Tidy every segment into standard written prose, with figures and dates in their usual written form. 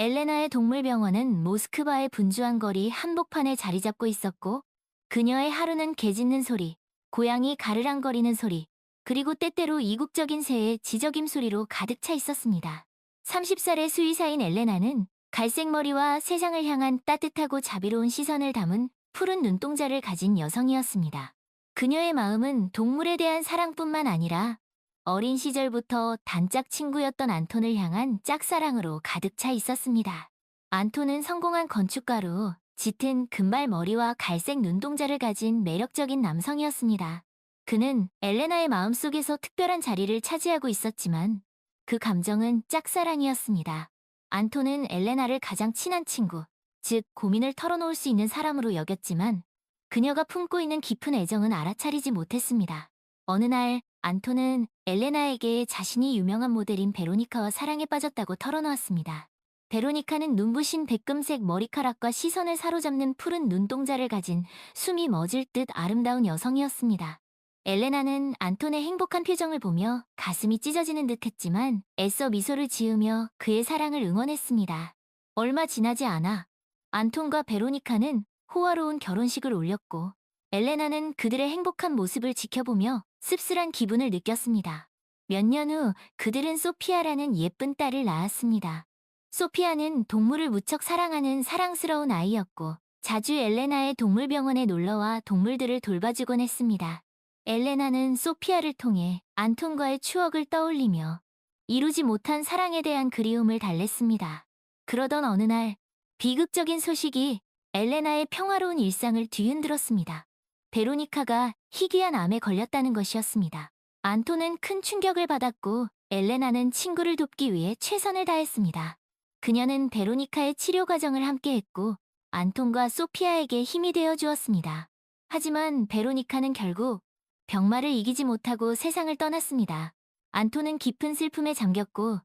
엘레나의 동물병원은 모스크바의 분주한 거리 한복판에 자리 잡고 있었고, 그녀의 하루는 개 짖는 소리, 고양이 가르랑거리는 소리, 그리고 때때로 이국적인 새의 지저귐 소리로 가득 차 있었습니다. 30살의 수의사인 엘레나는 갈색 머리와 세상을 향한 따뜻하고 자비로운 시선을 담은 푸른 눈동자를 가진 여성이었습니다. 그녀의 마음은 동물에 대한 사랑뿐만 아니라 어린 시절부터 단짝 친구였던 안톤을 향한 짝사랑으로 가득 차 있었습니다. 안톤은 성공한 건축가로 짙은 금발 머리와 갈색 눈동자를 가진 매력적인 남성이었습니다. 그는 엘레나의 마음속에서 특별한 자리를 차지하고 있었지만 그 감정은 짝사랑이었습니다. 안톤은 엘레나를 가장 친한 친구, 즉 고민을 털어놓을 수 있는 사람으로 여겼지만 그녀가 품고 있는 깊은 애정은 알아차리지 못했습니다. 어느 날 안톤은 엘레나에게 자신이 유명한 모델인 베로니카와 사랑에 빠졌다고 털어놓았습니다. 베로니카는 눈부신 백금색 머리카락과 시선을 사로잡는 푸른 눈동자를 가진 숨이 멎을 듯 아름다운 여성이었습니다. 엘레나는 안톤의 행복한 표정을 보며 가슴이 찢어지는 듯했지만 애써 미소를 지으며 그의 사랑을 응원했습니다. 얼마 지나지 않아 안톤과 베로니카는 호화로운 결혼식을 올렸고 엘레나는 그들의 행복한 모습을 지켜보며 씁쓸한 기분을 느꼈습니다. 몇 년 후 그들은 소피아라는 예쁜 딸을 낳았습니다. 소피아는 동물을 무척 사랑하는 사랑스러운 아이였고 자주 엘레나의 동물병원에 놀러와 동물들을 돌봐주곤 했습니다. 엘레나는 소피아를 통해 안톤과의 추억을 떠올리며 이루지 못한 사랑에 대한 그리움을 달랬습니다. 그러던 어느 날 비극적인 소식이 엘레나의 평화로운 일상을 뒤흔들었습니다. 베로니카가 희귀한 암에 걸렸다는 것이었습니다. 안톤은 큰 충격을 받았고 엘레나는 친구를 돕기 위해 최선을 다했습니다. 그녀는 베로니카의 치료 과정을 함께했고 안톤과 소피아에게 힘이 되어 주었습니다. 하지만 베로니카는 결국 병마를 이기지 못하고 세상을 떠났습니다. 안톤은 깊은 슬픔에 잠겼고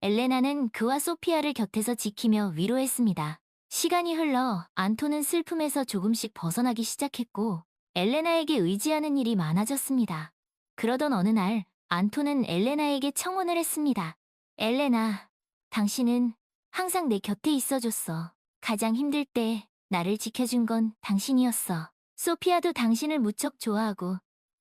엘레나는 그와 소피아를 곁에서 지키며 위로했습니다. 시간이 흘러 안톤은 슬픔에서 조금씩 벗어나기 시작했고 엘레나에게 의지하는 일이 많아졌습니다. 그러던 어느 날 안톤은 엘레나에게 청혼을 했습니다. 엘레나, 당신은 항상 내 곁에 있어줬어. 가장 힘들 때 나를 지켜준 건 당신이었어. 소피아도 당신을 무척 좋아하고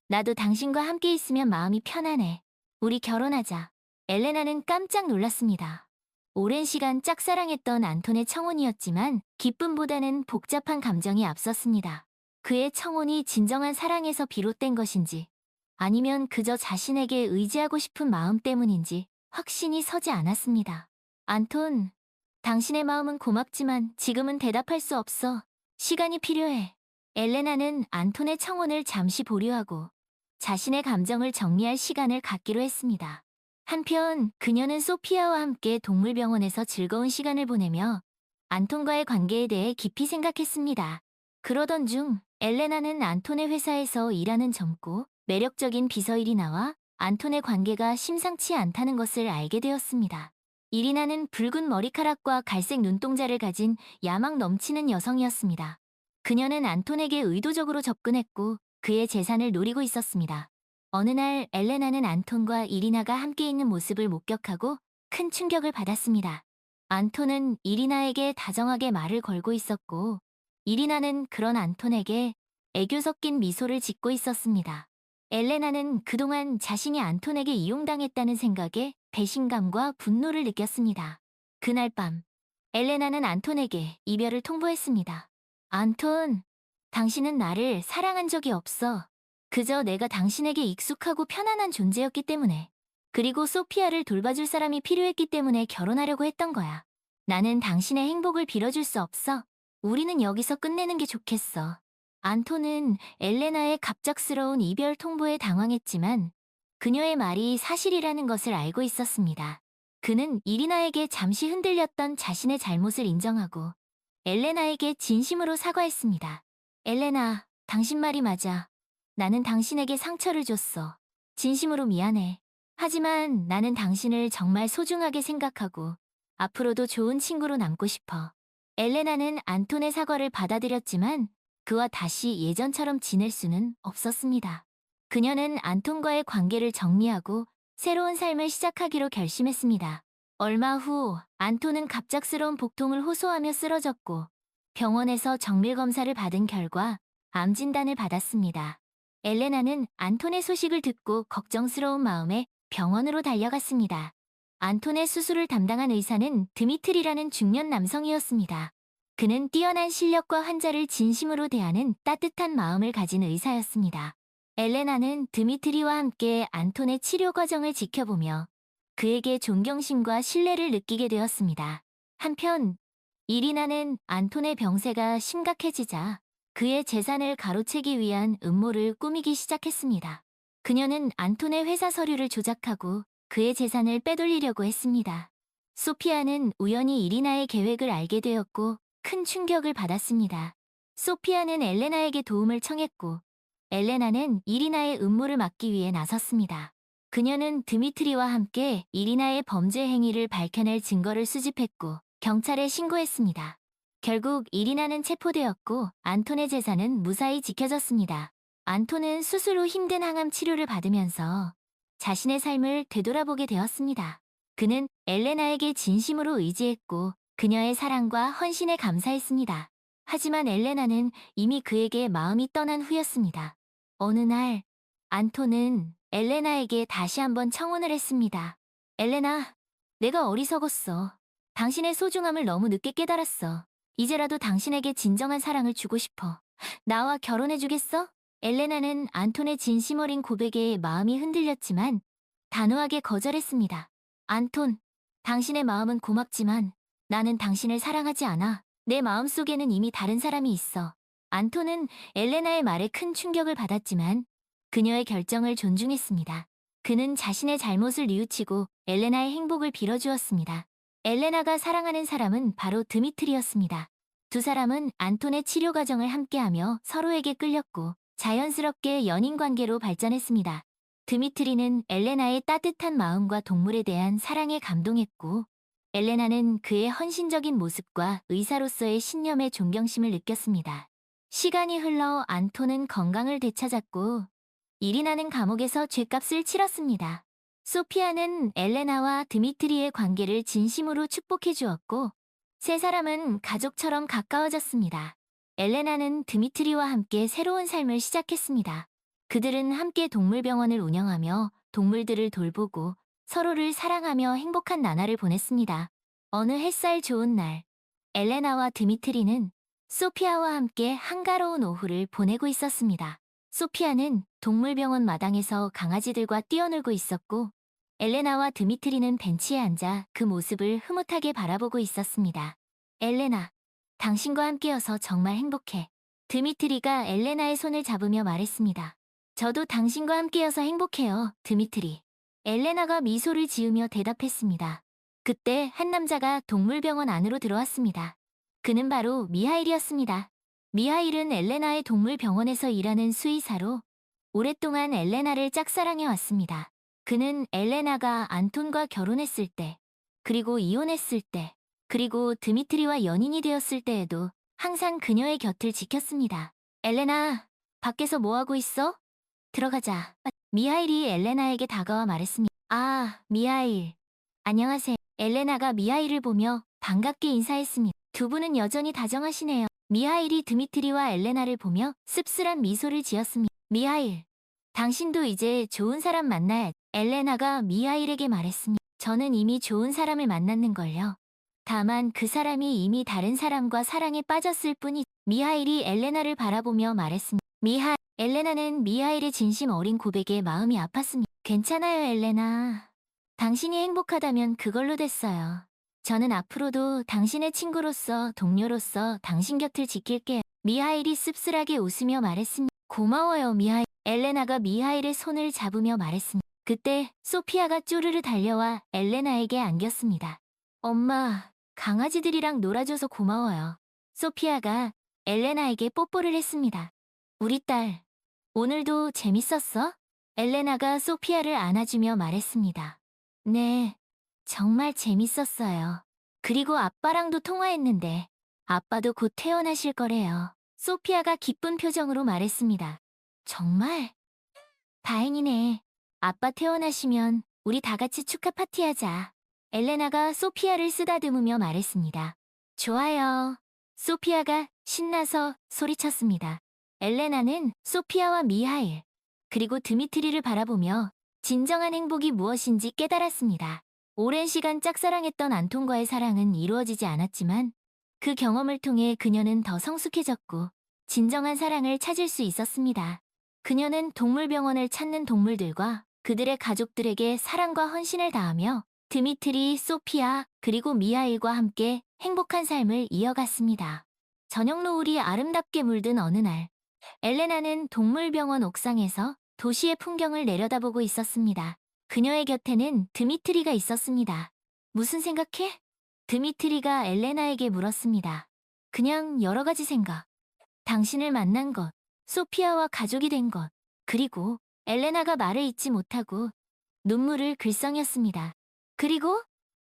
나도 당신과 함께 있으면 마음이 편안해. 우리 결혼하자. 엘레나는 깜짝 놀랐습니다. 오랜 시간 짝사랑했던 안톤의 청혼이었지만 기쁨보다는 복잡한 감정이 앞섰습니다. 그의 청혼이 진정한 사랑에서 비롯된 것인지 아니면 그저 자신에게 의지하고 싶은 마음 때문인지 확신이 서지 않았습니다. 안톤, 당신의 마음은 고맙지만 지금은 대답할 수 없어. 시간이 필요해. 엘레나는 안톤의 청혼을 잠시 보류하고 자신의 감정을 정리할 시간을 갖기로 했습니다. 한편 그녀는 소피아와 함께 동물병원에서 즐거운 시간을 보내며 안톤과의 관계에 대해 깊이 생각했습니다. 그러던 중 엘레나는 안톤의 회사에서 일하는 젊고 매력적인 비서일이 나와 안톤의 관계가 심상치 않다는 것을 알게 되었습니다. 이리나는 붉은 머리카락과 갈색 눈동자를 가진 야망 넘치는 여성이었습니다. 그녀는 안톤에게 의도적으로 접근했고 그의 재산을 노리고 있었습니다. 어느 날 엘레나는 안톤과 이리나가 함께 있는 모습을 목격하고 큰 충격을 받았습니다. 안톤은 이리나에게 다정하게 말을 걸고 있었고 이리나는 그런 안톤에게 애교 섞인 미소를 짓고 있었습니다. 엘레나는 그동안 자신이 안톤에게 이용당했다는 생각에 배신감과 분노를 느꼈습니다. 그날 밤 엘레나는 안톤에게 이별을 통보했습니다. 안톤, 당신은 나를 사랑한 적이 없어. 그저 내가 당신에게 익숙하고 편안한 존재였기 때문에, 그리고 소피아를 돌봐줄 사람이 필요했기 때문에 결혼하려고 했던 거야. 나는 당신의 행복을 빌어줄 수 없어. 우리는 여기서 끝내는 게 좋겠어. 안톤은 엘레나의 갑작스러운 이별 통보에 당황했지만 그녀의 말이 사실이라는 것을 알고 있었습니다. 그는 이리나에게 잠시 흔들렸던 자신의 잘못을 인정하고 엘레나에게 진심으로 사과했습니다. 엘레나, 당신 말이 맞아. 나는 당신에게 상처를 줬어. 진심으로 미안해. 하지만 나는 당신을 정말 소중하게 생각하고 앞으로도 좋은 친구로 남고 싶어. 엘레나는 안톤의 사과를 받아들였지만 그와 다시 예전처럼 지낼 수는 없었습니다. 그녀는 안톤과의 관계를 정리하고 새로운 삶을 시작하기로 결심했습니다. 얼마 후 안톤은 갑작스러운 복통을 호소하며 쓰러졌고 병원에서 정밀 검사를 받은 결과 암 진단을 받았습니다. 엘레나는 안톤의 소식을 듣고 걱정스러운 마음에 병원으로 달려갔습니다. 안톤의 수술을 담당한 의사는 드미트리라는 중년 남성이었습니다. 그는 뛰어난 실력과 환자를 진심으로 대하는 따뜻한 마음을 가진 의사였습니다. 엘레나는 드미트리와 함께 안톤의 치료 과정을 지켜보며 그에게 존경심과 신뢰를 느끼게 되었습니다. 한편 이리나는 안톤의 병세가 심각해지자 그의 재산을 가로채기 위한 음모를 꾸미기 시작했습니다. 그녀는 안톤의 회사 서류를 조작하고 그의 재산을 빼돌리려고 했습니다. 소피아는 우연히 이리나의 계획을 알게 되었고 큰 충격을 받았습니다. 소피아는 엘레나에게 도움을 청했고 엘레나는 이리나의 음모를 막기 위해 나섰습니다. 그녀는 드미트리와 함께 이리나의 범죄 행위를 밝혀낼 증거를 수집했고 경찰에 신고했습니다. 결국 이리나는 체포되었고 안톤의 재산은 무사히 지켜졌습니다. 안톤은 수술 후 힘든 항암 치료를 받으면서 자신의 삶을 되돌아보게 되었습니다. 그는 엘레나에게 진심으로 의지했고 그녀의 사랑과 헌신에 감사했습니다. 하지만 엘레나는 이미 그에게 마음이 떠난 후였습니다. 어느 날 안톤은 엘레나에게 다시 한번 청혼을 했습니다. 엘레나, 내가 어리석었어. 당신의 소중함을 너무 늦게 깨달았어. 이제라도 당신에게 진정한 사랑을 주고 싶어. 나와 결혼해주겠어? 엘레나는 안톤의 진심 어린 고백에 마음이 흔들렸지만 단호하게 거절했습니다. 안톤, 당신의 마음은 고맙지만 나는 당신을 사랑하지 않아. 내 마음속에는 이미 다른 사람이 있어. 안톤은 엘레나의 말에 큰 충격을 받았지만 그녀의 결정을 존중했습니다. 그는 자신의 잘못을 뉘우치고 엘레나의 행복을 빌어주었습니다. 엘레나가 사랑하는 사람은 바로 드미트리였습니다. 두 사람은 안톤의 치료 과정을 함께하며 서로에게 끌렸고 자연스럽게 연인 관계로 발전했습니다. 드미트리는 엘레나의 따뜻한 마음과 동물에 대한 사랑에 감동했고 엘레나는 그의 헌신적인 모습과 의사로서의 신념에 존경심을 느꼈습니다. 시간이 흘러 안톤은 건강을 되찾았고 이리나는 감옥에서 죗값을 치렀습니다. 소피아는 엘레나와 드미트리의 관계를 진심으로 축복해 주었고 세 사람은 가족처럼 가까워졌습니다. 엘레나는 드미트리와 함께 새로운 삶을 시작했습니다. 그들은 함께 동물병원을 운영하며 동물들을 돌보고 서로를 사랑하며 행복한 나날을 보냈습니다. 어느 햇살 좋은 날, 엘레나와 드미트리는 소피아와 함께 한가로운 오후를 보내고 있었습니다. 소피아는 동물병원 마당에서 강아지들과 뛰어놀고 있었고 엘레나와 드미트리는 벤치에 앉아 그 모습을 흐뭇하게 바라보고 있었습니다. 엘레나, 당신과 함께여서 정말 행복해. 드미트리가 엘레나의 손을 잡으며 말했습니다. 저도 당신과 함께여서 행복해요, 드미트리. 엘레나가 미소를 지으며 대답했습니다. 그때 한 남자가 동물병원 안으로 들어왔습니다. 그는 바로 미하일이었습니다. 미하일은 엘레나의 동물병원에서 일하는 수의사로 오랫동안 엘레나를 짝사랑해왔습니다. 그는 엘레나가 안톤과 결혼했을 때, 그리고 이혼했을 때, 그리고 드미트리와 연인이 되었을 때에도 항상 그녀의 곁을 지켰습니다. 엘레나, 밖에서 뭐하고 있어? 들어가자. 미하일이 엘레나에게 다가와 말했습니다. 아, 미하일. 안녕하세요. 엘레나가 미하일을 보며 반갑게 인사했습니다. 두 분은 여전히 다정하시네요. 미하일이 드미트리와 엘레나를 보며 씁쓸한 미소를 지었습니다. 미하일, 당신도 이제 좋은 사람 만나야. 엘레나가 미하일에게 말했습니다. 저는 이미 좋은 사람을 만났는걸요. 다만 그 사람이 이미 다른 사람과 사랑에 빠졌을 뿐이. 미하일이 엘레나를 바라보며 말했습니다. 엘레나는 미하일의 진심 어린 고백에 마음이 아팠습니다. 괜찮아요, 엘레나. 당신이 행복하다면 그걸로 됐어요. 저는 앞으로도 당신의 친구로서, 동료로서 당신 곁을 지킬게요. 미하일이 씁쓸하게 웃으며 말했습니다. 고마워요, 미하일. 엘레나가 미하일의 손을 잡으며 말했습니다. 그때 소피아가 쪼르르 달려와 엘레나에게 안겼습니다. 엄마, 강아지들이랑 놀아줘서 고마워요. 소피아가 엘레나에게 뽀뽀를 했습니다. 우리 딸, 오늘도 재밌었어? 엘레나가 소피아를 안아주며 말했습니다. 네, 정말 재밌었어요. 그리고 아빠랑도 통화했는데 아빠도 곧 퇴원하실 거래요. 소피아가 기쁜 표정으로 말했습니다. 정말? 다행이네. 아빠 퇴원하시면 우리 다 같이 축하 파티하자. 엘레나가 소피아를 쓰다듬으며 말했습니다. 좋아요. 소피아가 신나서 소리쳤습니다. 엘레나는 소피아와 미하일, 그리고 드미트리를 바라보며 진정한 행복이 무엇인지 깨달았습니다. 오랜 시간 짝사랑했던 안톤과의 사랑은 이루어지지 않았지만 그 경험을 통해 그녀는 더 성숙해졌고 진정한 사랑을 찾을 수 있었습니다. 그녀는 동물병원을 찾는 동물들과 그들의 가족들에게 사랑과 헌신을 다하며 드미트리, 소피아, 그리고 미하일과 함께 행복한 삶을 이어갔습니다. 저녁 노을이 아름답게 물든 어느 날, 엘레나는 동물병원 옥상에서 도시의 풍경을 내려다보고 있었습니다. 그녀의 곁에는 드미트리가 있었습니다. 무슨 생각해? 드미트리가 엘레나에게 물었습니다. 그냥 여러 가지 생각. 당신을 만난 것, 소피아와 가족이 된 것, 그리고 엘레나가 말을 잇지 못하고 눈물을 글썽였습니다. 그리고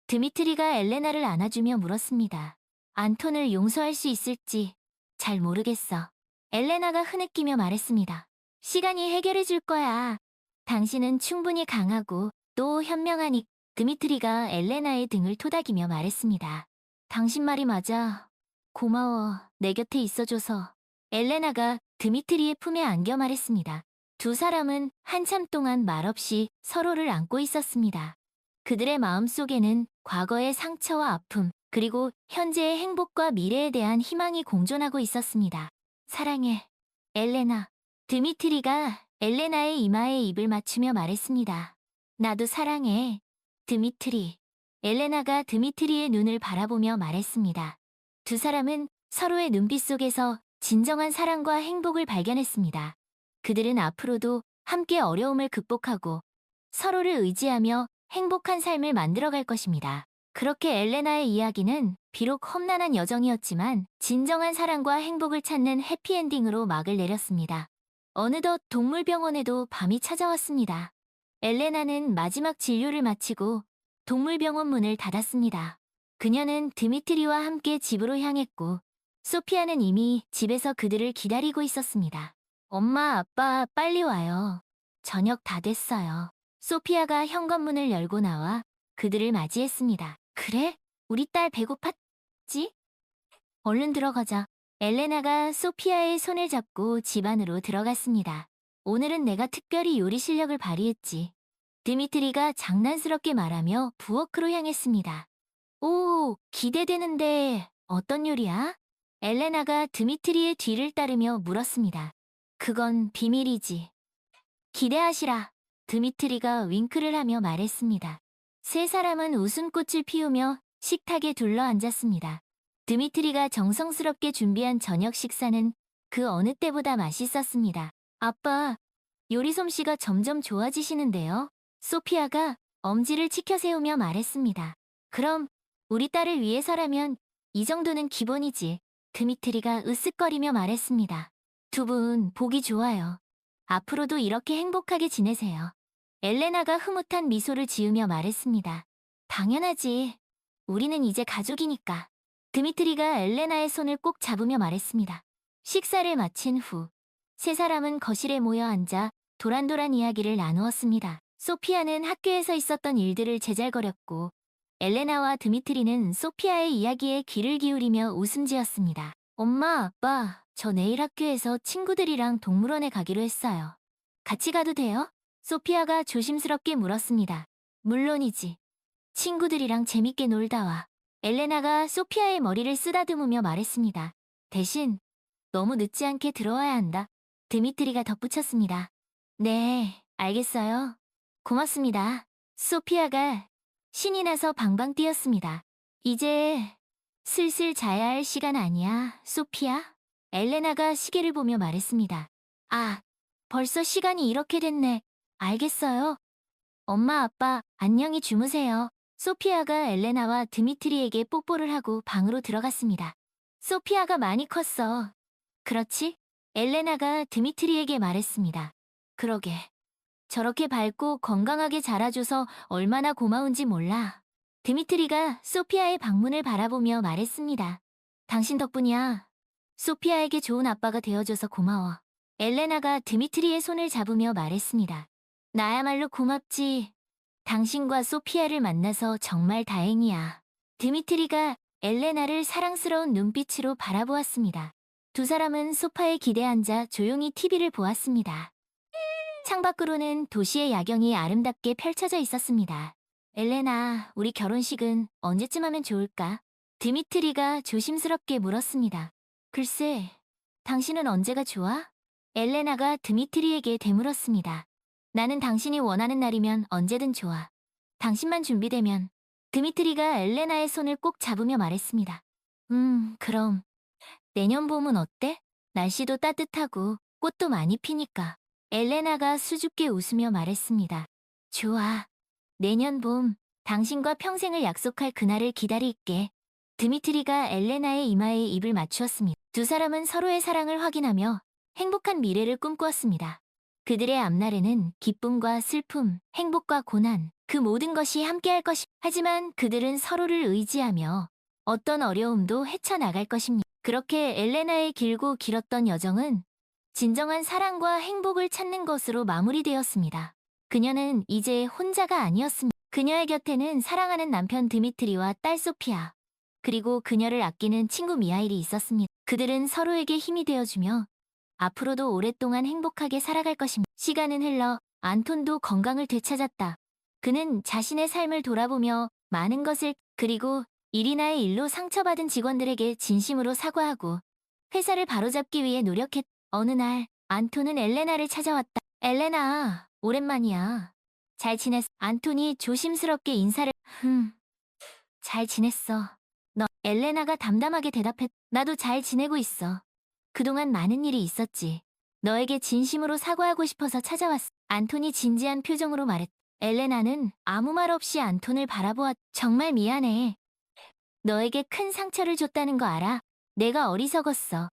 드미트리가 엘레나를 안아주며 물었습니다. 안톤을 용서할 수 있을지 잘 모르겠어. 엘레나가 흐느끼며 말했습니다. 시간이 해결해 줄 거야. 당신은 충분히 강하고 또 현명하니. 드미트리가 엘레나의 등을 토닥이며 말했습니다. 당신 말이 맞아. 고마워. 내 곁에 있어줘서. 엘레나가 드미트리의 품에 안겨 말했습니다. 두 사람은 한참 동안 말없이 서로를 안고 있었습니다. 그들의 마음속에는 과거의 상처와 아픔, 그리고 현재의 행복과 미래에 대한 희망이 공존하고 있었습니다. 사랑해, 엘레나. 드미트리가 엘레나의 이마에 입을 맞추며 말했습니다. 나도 사랑해, 드미트리. 엘레나가 드미트리의 눈을 바라보며 말했습니다. 두 사람은 서로의 눈빛 속에서 진정한 사랑과 행복을 발견했습니다. 그들은 앞으로도 함께 어려움을 극복하고 서로를 의지하며 행복한 삶을 만들어갈 것입니다. 그렇게 엘레나의 이야기는 비록 험난한 여정이었지만 진정한 사랑과 행복을 찾는 해피엔딩으로 막을 내렸습니다. 어느덧 동물병원에도 밤이 찾아왔습니다. 엘레나는 마지막 진료를 마치고 동물병원 문을 닫았습니다. 그녀는 드미트리와 함께 집으로 향했고 소피아는 이미 집에서 그들을 기다리고 있었습니다. 엄마, 아빠, 빨리 와요. 저녁 다 됐어요. 소피아가 현관문을 열고 나와 그들을 맞이했습니다. 그래? 우리 딸 배고팠지? 얼른 들어가자. 엘레나가 소피아의 손을 잡고 집 안으로 들어갔습니다. 오늘은 내가 특별히 요리 실력을 발휘했지. 드미트리가 장난스럽게 말하며 부엌으로 향했습니다. 오, 기대되는데 어떤 요리야? 엘레나가 드미트리의 뒤를 따르며 물었습니다. 그건 비밀이지. 기대하시라. 드미트리가 윙크를 하며 말했습니다. 세 사람은 웃음꽃을 피우며 식탁에 둘러앉았습니다. 드미트리가 정성스럽게 준비한 저녁 식사는 그 어느 때보다 맛있었습니다. 아빠, 요리 솜씨가 점점 좋아지시는데요. 소피아가 엄지를 치켜 세우며 말했습니다. 그럼 우리 딸을 위해서라면 이 정도는 기본이지. 드미트리가 으쓱거리며 말했습니다. 두 분 보기 좋아요. 앞으로도 이렇게 행복하게 지내세요. 엘레나가 흐뭇한 미소를 지으며 말했습니다. 당연하지. 우리는 이제 가족이니까. 드미트리가 엘레나의 손을 꼭 잡으며 말했습니다. 식사를 마친 후 세 사람은 거실에 모여 앉아 도란도란 이야기를 나누었습니다. 소피아는 학교에서 있었던 일들을 제잘거렸고 엘레나와 드미트리는 소피아의 이야기에 귀를 기울이며 웃음 지었습니다. 엄마, 아빠, 저 내일 학교에서 친구들이랑 동물원에 가기로 했어요. 같이 가도 돼요? 소피아가 조심스럽게 물었습니다. 물론이지. 친구들이랑 재밌게 놀다 와. 엘레나가 소피아의 머리를 쓰다듬으며 말했습니다. 대신 너무 늦지 않게 들어와야 한다. 드미트리가 덧붙였습니다. 네, 알겠어요. 고맙습니다. 소피아가 신이 나서 방방 뛰었습니다. 이제 슬슬 자야 할 시간 아니야, 소피아? 엘레나가 시계를 보며 말했습니다. 아, 벌써 시간이 이렇게 됐네. 알겠어요. 엄마, 아빠, 안녕히 주무세요. 소피아가 엘레나와 드미트리에게 뽀뽀를 하고 방으로 들어갔습니다. 소피아가 많이 컸어. 그렇지? 엘레나가 드미트리에게 말했습니다. 그러게. 저렇게 밝고 건강하게 자라줘서 얼마나 고마운지 몰라. 드미트리가 소피아의 방문을 바라보며 말했습니다. 당신 덕분이야. 소피아에게 좋은 아빠가 되어줘서 고마워. 엘레나가 드미트리의 손을 잡으며 말했습니다. 나야말로 고맙지. 당신과 소피아를 만나서 정말 다행이야. 드미트리가 엘레나를 사랑스러운 눈빛으로 바라보았습니다. 두 사람은 소파에 기대 앉아 조용히 TV를 보았습니다. 창밖으로는 도시의 야경이 아름답게 펼쳐져 있었습니다. 엘레나, 우리 결혼식은 언제쯤 하면 좋을까? 드미트리가 조심스럽게 물었습니다. 글쎄, 당신은 언제가 좋아? 엘레나가 드미트리에게 되물었습니다. 나는 당신이 원하는 날이면 언제든 좋아. 당신만 준비되면. 드미트리가 엘레나의 손을 꼭 잡으며 말했습니다. 그럼 내년 봄은 어때? 날씨도 따뜻하고 꽃도 많이 피니까. 엘레나가 수줍게 웃으며 말했습니다. 좋아. 내년 봄, 당신과 평생을 약속할 그날을 기다릴게. 드미트리가 엘레나의 이마에 입을 맞추었습니다. 두 사람은 서로의 사랑을 확인하며 행복한 미래를 꿈꾸었습니다. 그들의 앞날에는 기쁨과 슬픔, 행복과 고난, 그 모든 것이 함께할 것이. 하지만 그들은 서로를 의지하며 어떤 어려움도 헤쳐나갈 것입니다. 그렇게 엘레나의 길고 길었던 여정은 진정한 사랑과 행복을 찾는 것으로 마무리되었습니다. 그녀는 이제 혼자가 아니었습니다. 그녀의 곁에는 사랑하는 남편 드미트리와 딸 소피아, 그리고 그녀를 아끼는 친구 미하일이 있었습니다. 그들은 서로에게 힘이 되어주며 앞으로도 오랫동안 행복하게 살아갈 것입니다. 시간은 흘러 안톤도 건강을 되찾았다. 그는 자신의 삶을 돌아보며 많은 것을, 그리고 이리나의 일로 상처받은 직원들에게 진심으로 사과하고 회사를 바로잡기 위해 노력했다. 어느 날 안톤은 엘레나를 찾아왔다. 엘레나, 오랜만이야. 잘 지냈어? 안톤이 조심스럽게 인사를. 잘 지냈어. 너. 엘레나가 담담하게 대답했. 나도 잘 지내고 있어. 그동안 많은 일이 있었지. 너에게 진심으로 사과하고 싶어서 찾아왔어. 안톤이 진지한 표정으로 말했다. 엘레나는 아무 말 없이 안톤을 바라보았. 정말 미안해. 너에게 큰 상처를 줬다는 거 알아. 내가 어리석었어.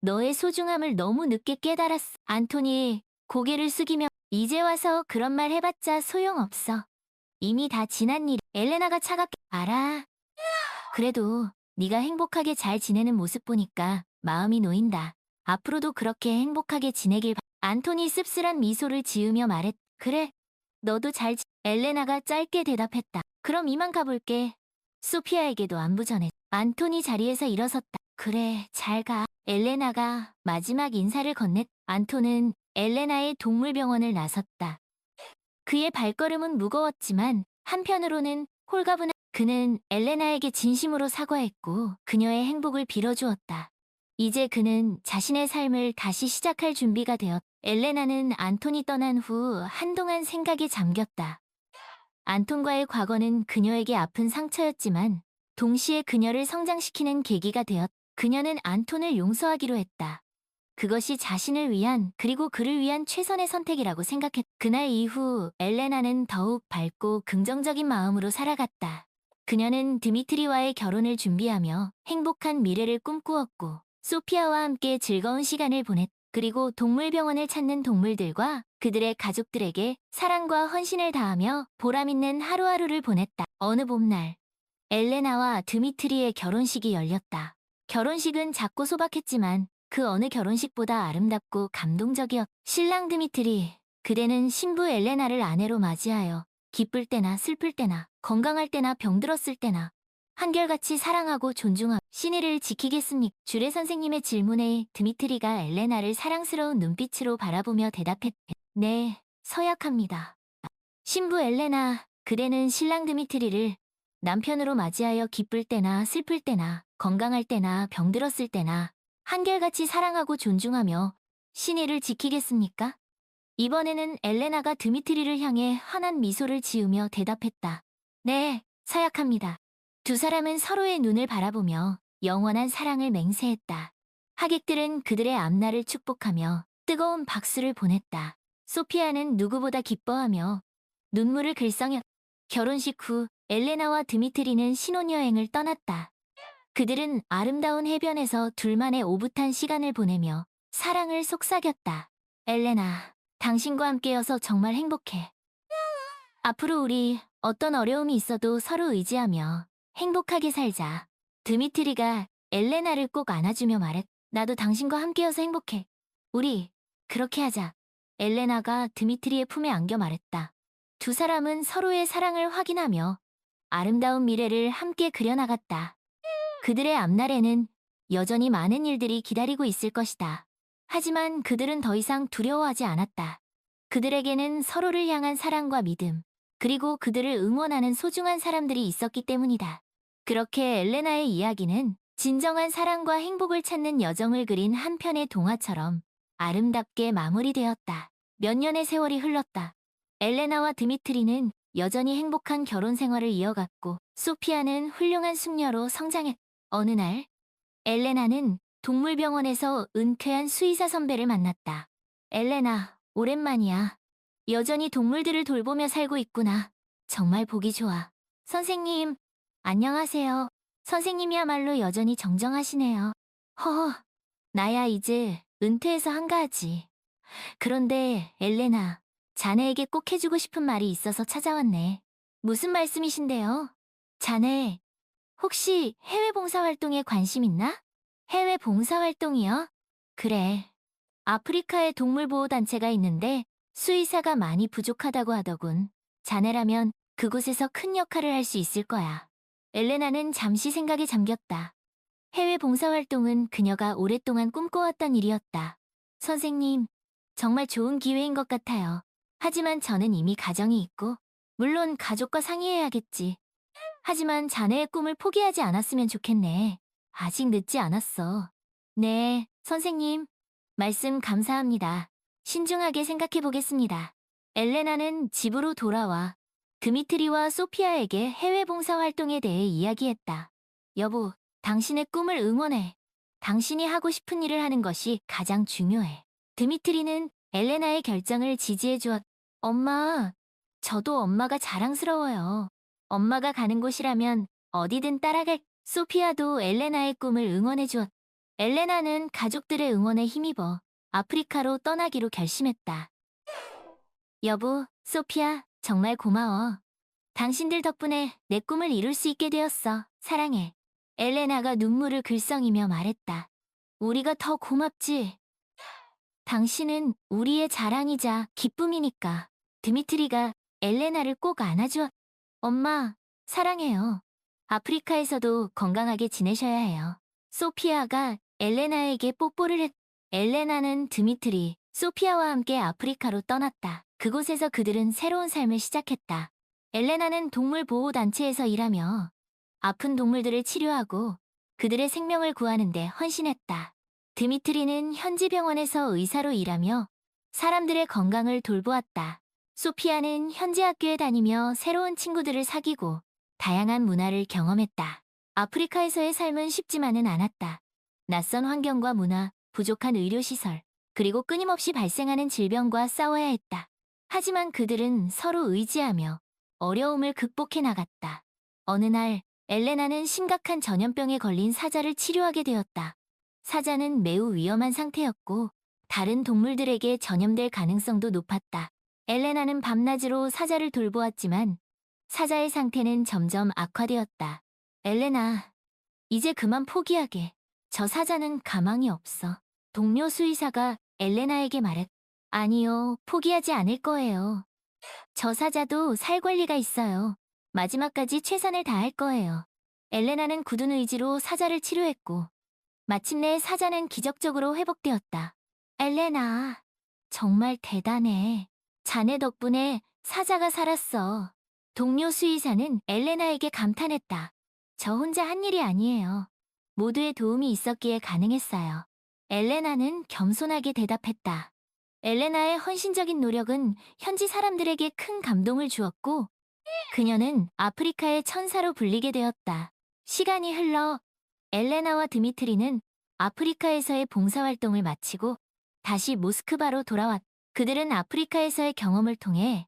너의 소중함을 너무 늦게 깨달았어. 안톤이 고개를 숙이며 이제 와서 그런 말 해봤자 소용없어. 이미 다 지난 일. 엘레나가 차갑게 알아. 그래도 네가 행복하게 잘 지내는 모습 보니까 마음이 놓인다. 앞으로도 그렇게 행복하게 지내길 안톤이 씁쓸한 미소를 지으며 말했. 그래, 너도 엘레나가 짧게 대답했다. 그럼 이만 가볼게. 소피아에게도 안부 전해. 안톤이 자리에서 일어섰다. 그래, 잘 가. 엘레나가 마지막 인사를 건넸. 안톤은 엘레나의 동물병원을 나섰다. 그의 발걸음은 무거웠지만 한편으로는 홀가분한. 그는 엘레나에게 진심으로 사과했고 그녀의 행복을 빌어주었다. 이제 그는 자신의 삶을 다시 시작할 준비가 되었다. 엘레나는 안톤이 떠난 후 한동안 생각에 잠겼다. 안톤과의 과거는 그녀에게 아픈 상처였지만 동시에 그녀를 성장시키는 계기가 되었다. 그녀는 안톤을 용서하기로 했다. 그것이 자신을 위한, 그리고 그를 위한 최선의 선택이라고 생각했다. 그날 이후 엘레나는 더욱 밝고 긍정적인 마음으로 살아갔다. 그녀는 드미트리와의 결혼을 준비하며 행복한 미래를 꿈꾸었고 소피아와 함께 즐거운 시간을 보냈다. 그리고 동물병원을 찾는 동물들과 그들의 가족들에게 사랑과 헌신을 다하며 보람있는 하루하루를 보냈다. 어느 봄날, 엘레나와 드미트리의 결혼식이 열렸다. 결혼식은 작고 소박했지만 그 어느 결혼식보다 아름답고 감동적이었다. 신랑 드미트리, 그대는 신부 엘레나를 아내로 맞이하여 기쁠 때나 슬플 때나 건강할 때나 병들었을 때나 한결같이 사랑하고 존중하고 신의를 지키겠습니까? 주례 선생님의 질문에 드미트리가 엘레나를 사랑스러운 눈빛으로 바라보며 대답했대. 네, 서약합니다. 신부 엘레나, 그대는 신랑 드미트리를 남편으로 맞이하여 기쁠 때나 슬플 때나 건강할 때나 병들었을 때나 한결같이 사랑하고 존중하며 신의를 지키겠습니까? 이번에는 엘레나가 드미트리를 향해 환한 미소를 지으며 대답했다. 네, 서약합니다. 두 사람은 서로의 눈을 바라보며 영원한 사랑을 맹세했다. 하객들은 그들의 앞날을 축복하며 뜨거운 박수를 보냈다. 소피아는 누구보다 기뻐하며 눈물을 글썽였다. 결혼식 후 엘레나와 드미트리는 신혼여행을 떠났다. 그들은 아름다운 해변에서 둘만의 오붓한 시간을 보내며 사랑을 속삭였다. 엘레나, 당신과 함께여서 정말 행복해. 앞으로 우리 어떤 어려움이 있어도 서로 의지하며 행복하게 살자. 드미트리가 엘레나를 꼭 안아주며 말했다. 나도 당신과 함께여서 행복해. 우리 그렇게 하자. 엘레나가 드미트리의 품에 안겨 말했다. 두 사람은 서로의 사랑을 확인하며 아름다운 미래를 함께 그려나갔다. 그들의 앞날에는 여전히 많은 일들이 기다리고 있을 것이다. 하지만 그들은 더 이상 두려워하지 않았다. 그들에게는 서로를 향한 사랑과 믿음, 그리고 그들을 응원하는 소중한 사람들이 있었기 때문이다. 그렇게 엘레나의 이야기는 진정한 사랑과 행복을 찾는 여정을 그린 한 편의 동화처럼 아름답게 마무리되었다. 몇 년의 세월이 흘렀다. 엘레나와 드미트리는 여전히 행복한 결혼 생활을 이어갔고, 소피아는 훌륭한 숙녀로 성장했다. 어느 날, 엘레나는 동물병원에서 은퇴한 수의사 선배를 만났다. 엘레나, 오랜만이야. 여전히 동물들을 돌보며 살고 있구나. 정말 보기 좋아. 선생님, 안녕하세요. 선생님이야말로 여전히 정정하시네요. 허허, 나야 이제 은퇴해서 한가하지. 그런데 엘레나, 자네에게 꼭 해주고 싶은 말이 있어서 찾아왔네. 무슨 말씀이신데요? 자네, 혹시 해외 봉사활동에 관심 있나? 해외 봉사활동이요? 그래. 아프리카에 동물보호단체가 있는데 수의사가 많이 부족하다고 하더군. 자네라면 그곳에서 큰 역할을 할 수 있을 거야. 엘레나는 잠시 생각에 잠겼다. 해외 봉사활동은 그녀가 오랫동안 꿈꿔왔던 일이었다. 선생님, 정말 좋은 기회인 것 같아요. 하지만 저는 이미 가정이 있고, 물론 가족과 상의해야겠지. 하지만 자네의 꿈을 포기하지 않았으면 좋겠네. 아직 늦지 않았어. 네, 선생님. 말씀 감사합니다. 신중하게 생각해 보겠습니다. 엘레나는 집으로 돌아와 드미트리와 소피아에게 해외 봉사 활동에 대해 이야기했다. 여보, 당신의 꿈을 응원해. 당신이 하고 싶은 일을 하는 것이 가장 중요해. 드미트리는 엘레나의 결정을 지지해 주었. 엄마, 저도 엄마가 자랑스러워요. 엄마가 가는 곳이라면 어디든 따라갈. 소피아도 엘레나의 꿈을 응원해 주었. 엘레나는 가족들의 응원에 힘입어 아프리카로 떠나기로 결심했다. 여보, 소피아, 정말 고마워. 당신들 덕분에 내 꿈을 이룰 수 있게 되었어. 사랑해. 엘레나가 눈물을 글썽이며 말했다. 우리가 더 고맙지. 당신은 우리의 자랑이자 기쁨이니까. 드미트리가 엘레나를 꼭 안아주었. 엄마, 사랑해요. 아프리카에서도 건강하게 지내셔야 해요. 소피아가 엘레나에게 뽀뽀를 했. 엘레나는 드미트리, 소피아와 함께 아프리카로 떠났다. 그곳에서 그들은 새로운 삶을 시작했다. 엘레나는 동물보호단체에서 일하며 아픈 동물들을 치료하고 그들의 생명을 구하는 데 헌신했다. 드미트리는 현지 병원에서 의사로 일하며 사람들의 건강을 돌보았다. 소피아는 현지 학교에 다니며 새로운 친구들을 사귀고 다양한 문화를 경험했다. 아프리카에서의 삶은 쉽지만은 않았다. 낯선 환경과 문화, 부족한 의료시설, 그리고 끊임없이 발생하는 질병과 싸워야 했다. 하지만 그들은 서로 의지하며 어려움을 극복해 나갔다. 어느 날, 엘레나는 심각한 전염병에 걸린 사자를 치료하게 되었다. 사자는 매우 위험한 상태였고, 다른 동물들에게 전염될 가능성도 높았다. 엘레나는 밤낮으로 사자를 돌보았지만, 사자의 상태는 점점 악화되었다. 엘레나, 이제 그만 포기하게. 저 사자는 가망이 없어. 동료 수의사가 엘레나에게 말했. 아니요, 포기하지 않을 거예요. 저 사자도 살 권리가 있어요. 마지막까지 최선을 다할 거예요. 엘레나는 굳은 의지로 사자를 치료했고, 마침내 사자는 기적적으로 회복되었다. 엘레나, 정말 대단해. 자네 덕분에 사자가 살았어. 동료 수의사는 엘레나에게 감탄했다. 저 혼자 한 일이 아니에요. 모두의 도움이 있었기에 가능했어요. 엘레나는 겸손하게 대답했다. 엘레나의 헌신적인 노력은 현지 사람들에게 큰 감동을 주었고, 그녀는 아프리카의 천사로 불리게 되었다. 시간이 흘러 엘레나와 드미트리는 아프리카에서의 봉사활동을 마치고 다시 모스크바로 돌아왔다. 그들은 아프리카에서의 경험을 통해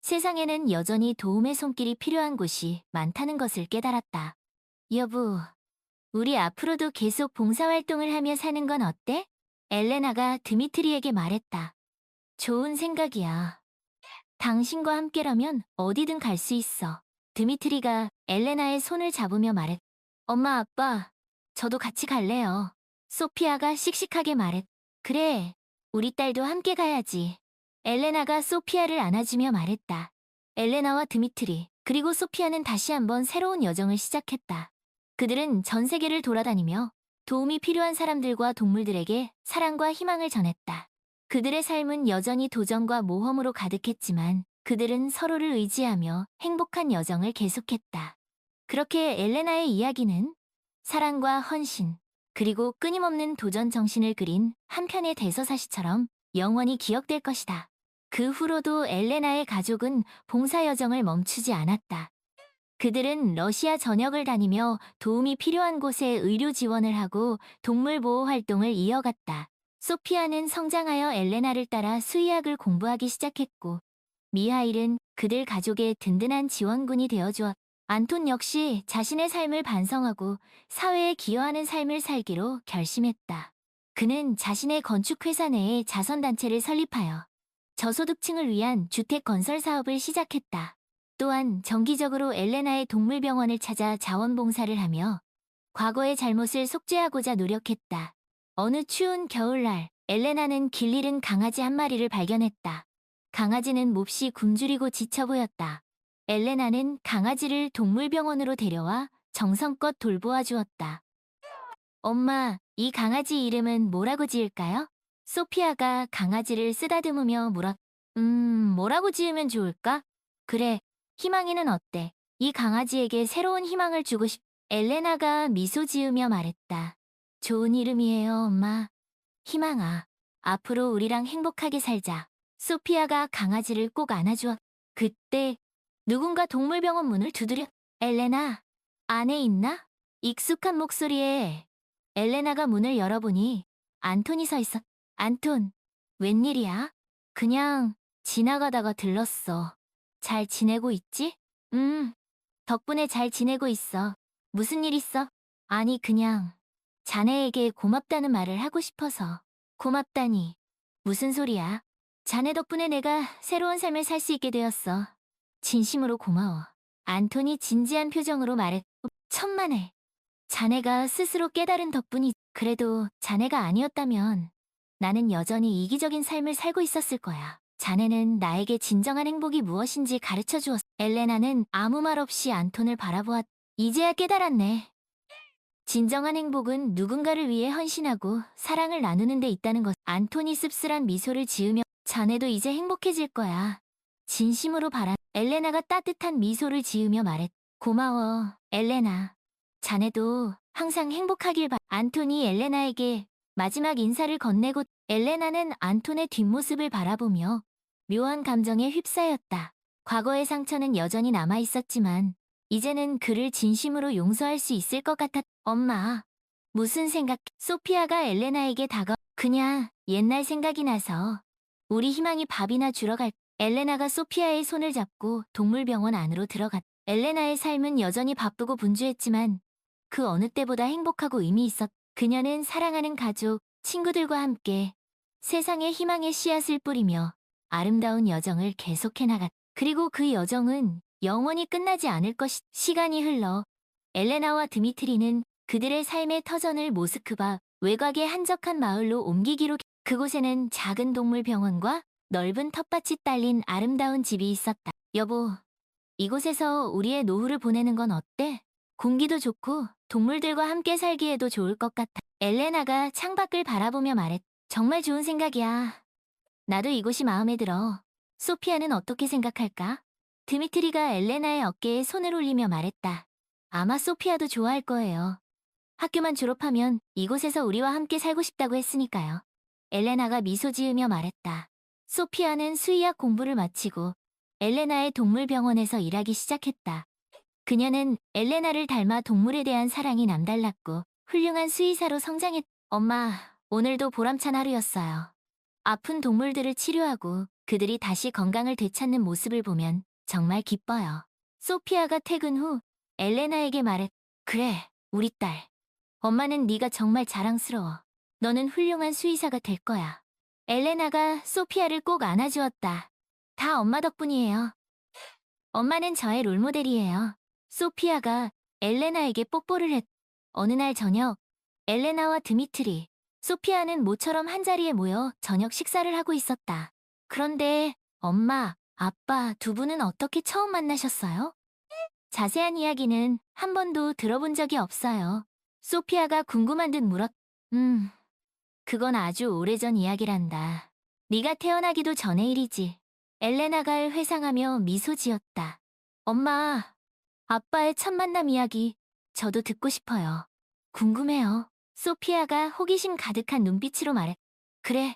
세상에는 여전히 도움의 손길이 필요한 곳이 많다는 것을 깨달았다. 여보, 우리 앞으로도 계속 봉사활동을 하며 사는 건 어때? 엘레나가 드미트리에게 말했다. 좋은 생각이야. 당신과 함께라면 어디든 갈 수 있어. 드미트리가 엘레나의 손을 잡으며 말했다. 엄마, 아빠, 저도 같이 갈래요. 소피아가 씩씩하게 말했. 그래, 우리 딸도 함께 가야지. 엘레나가 소피아를 안아주며 말했다. 엘레나와 드미트리, 그리고 소피아는 다시 한번 새로운 여정을 시작했다. 그들은 전 세계를 돌아다니며 도움이 필요한 사람들과 동물들에게 사랑과 희망을 전했다. 그들의 삶은 여전히 도전과 모험으로 가득했지만 그들은 서로를 의지하며 행복한 여정을 계속했다. 그렇게 엘레나의 이야기는 사랑과 헌신, 그리고 끊임없는 도전 정신을 그린 한 편의 대서사시처럼 영원히 기억될 것이다. 그 후로도 엘레나의 가족은 봉사 여정을 멈추지 않았다. 그들은 러시아 전역을 다니며 도움이 필요한 곳에 의료 지원을 하고 동물 보호 활동을 이어갔다. 소피아는 성장하여 엘레나를 따라 수의학을 공부하기 시작했고, 미하일은 그들 가족의 든든한 지원군이 되어주었다. 안톤 역시 자신의 삶을 반성하고 사회에 기여하는 삶을 살기로 결심했다. 그는 자신의 건축회사 내에 자선단체를 설립하여 저소득층을 위한 주택 건설 사업을 시작했다. 또한 정기적으로 엘레나의 동물병원을 찾아 자원봉사를 하며 과거의 잘못을 속죄하고자 노력했다. 어느 추운 겨울날, 엘레나는 길 잃은 강아지 한 마리를 발견했다. 강아지는 몹시 굶주리고 지쳐 보였다. 엘레나는 강아지를 동물병원으로 데려와 정성껏 돌보아 주었다. 엄마, 이 강아지 이름은 뭐라고 지을까요? 소피아가 강아지를 쓰다듬으며 물었. 뭐라고 지으면 좋을까? 그래, 희망이는 어때? 이 강아지에게 새로운 희망을 주고 싶. 엘레나가 미소 지으며 말했다. 좋은 이름이에요, 엄마. 희망아, 앞으로 우리랑 행복하게 살자. 소피아가 강아지를 꼭 안아주었. 그때 누군가 동물병원 문을 두드려. 엘레나, 안에 있나? 익숙한 목소리에 엘레나가 문을 열어보니 안톤이 서 있었. 안톤, 웬일이야? 그냥 지나가다가 들렀어. 잘 지내고 있지? 덕분에 잘 지내고 있어. 무슨 일 있어? 아니, 그냥 자네에게 고맙다는 말을 하고 싶어서. 고맙다니. 무슨 소리야? 자네 덕분에 내가 새로운 삶을 살 수 있게 되었어. 진심으로 고마워. 안톤이 진지한 표정으로 말했. 천만에. 자네가 스스로 깨달은 덕분이. 그래도 자네가 아니었다면 나는 여전히 이기적인 삶을 살고 있었을 거야. 자네는 나에게 진정한 행복이 무엇인지 가르쳐 주었어. 엘레나는 아무 말 없이 안톤을 바라보았. 이제야 깨달았네. 진정한 행복은 누군가를 위해 헌신하고 사랑을 나누는 데 있다는 것. 안톤이 씁쓸한 미소를 지으며 자네도 이제 행복해질 거야. 진심으로 바라. 엘레나가 따뜻한 미소를 지으며 말했. 고마워, 엘레나. 자네도 항상 행복하길 바. 안톤이 엘레나에게 마지막 인사를 건네고 엘레나는 안톤의 뒷모습을 바라보며 묘한 감정에 휩싸였다. 과거의 상처는 여전히 남아있었지만 이제는 그를 진심으로 용서할 수 있을 것 같았. 엄마, 무슨 생각? 소피아가 엘레나에게 다가. 그냥 옛날 생각이 나서 우리 희망이 밥이나 주러 갈. 엘레나가 소피아의 손을 잡고 동물병원 안으로 들어갔. 엘레나의 삶은 여전히 바쁘고 분주했지만 그 어느 때보다 행복하고 의미 있었. 그녀는 사랑하는 가족, 친구들과 함께 세상에 희망의 씨앗을 뿌리며 아름다운 여정을 계속해 나갔. 그리고 그 여정은 영원히 끝나지 않을 것이. 시간이 흘러 엘레나와 드미트리는 그들의 삶의 터전을 모스크바 외곽의 한적한 마을로 옮기기로. 그곳에는 작은 동물병원과 넓은 텃밭이 딸린 아름다운 집이 있었다. 여보, 이곳에서 우리의 노후를 보내는 건 어때? 공기도 좋고 동물들과 함께 살기에도 좋을 것 같아. 엘레나가 창밖을 바라보며 말했. 정말 좋은 생각이야. 나도 이곳이 마음에 들어. 소피아는 어떻게 생각할까? 드미트리가 엘레나의 어깨에 손을 올리며 말했다. 아마 소피아도 좋아할 거예요. 학교만 졸업하면 이곳에서 우리와 함께 살고 싶다고 했으니까요. 엘레나가 미소 지으며 말했다. 소피아는 수의학 공부를 마치고 엘레나의 동물병원에서 일하기 시작했다. 그녀는 엘레나를 닮아 동물에 대한 사랑이 남달랐고 훌륭한 수의사로 성장했. 엄마, 오늘도 보람찬 하루였어요. 아픈 동물들을 치료하고 그들이 다시 건강을 되찾는 모습을 보면 정말 기뻐요. 소피아가 퇴근 후 엘레나에게 말했. 그래, 우리 딸. 엄마는 네가 정말 자랑스러워. 너는 훌륭한 수의사가 될 거야. 엘레나가 소피아를 꼭 안아주었다. 다 엄마 덕분이에요. 엄마는 저의 롤모델이에요. 소피아가 엘레나에게 뽀뽀를 했. 어느 날 저녁, 엘레나와 드미트리, 소피아는 모처럼 한자리에 모여 저녁 식사를 하고 있었다. 그런데 엄마, 아빠 두 분은 어떻게 처음 만나셨어요? 자세한 이야기는 한 번도 들어본 적이 없어요. 소피아가 궁금한 듯 물었. 음, 그건 아주 오래전 이야기란다. 네가 태어나기도 전의 일이지. 엘레나가 회상하며 미소 지었다. 엄마, 아빠의 첫 만남 이야기 저도 듣고 싶어요. 궁금해요. 소피아가 호기심 가득한 눈빛으로 말해. 그래,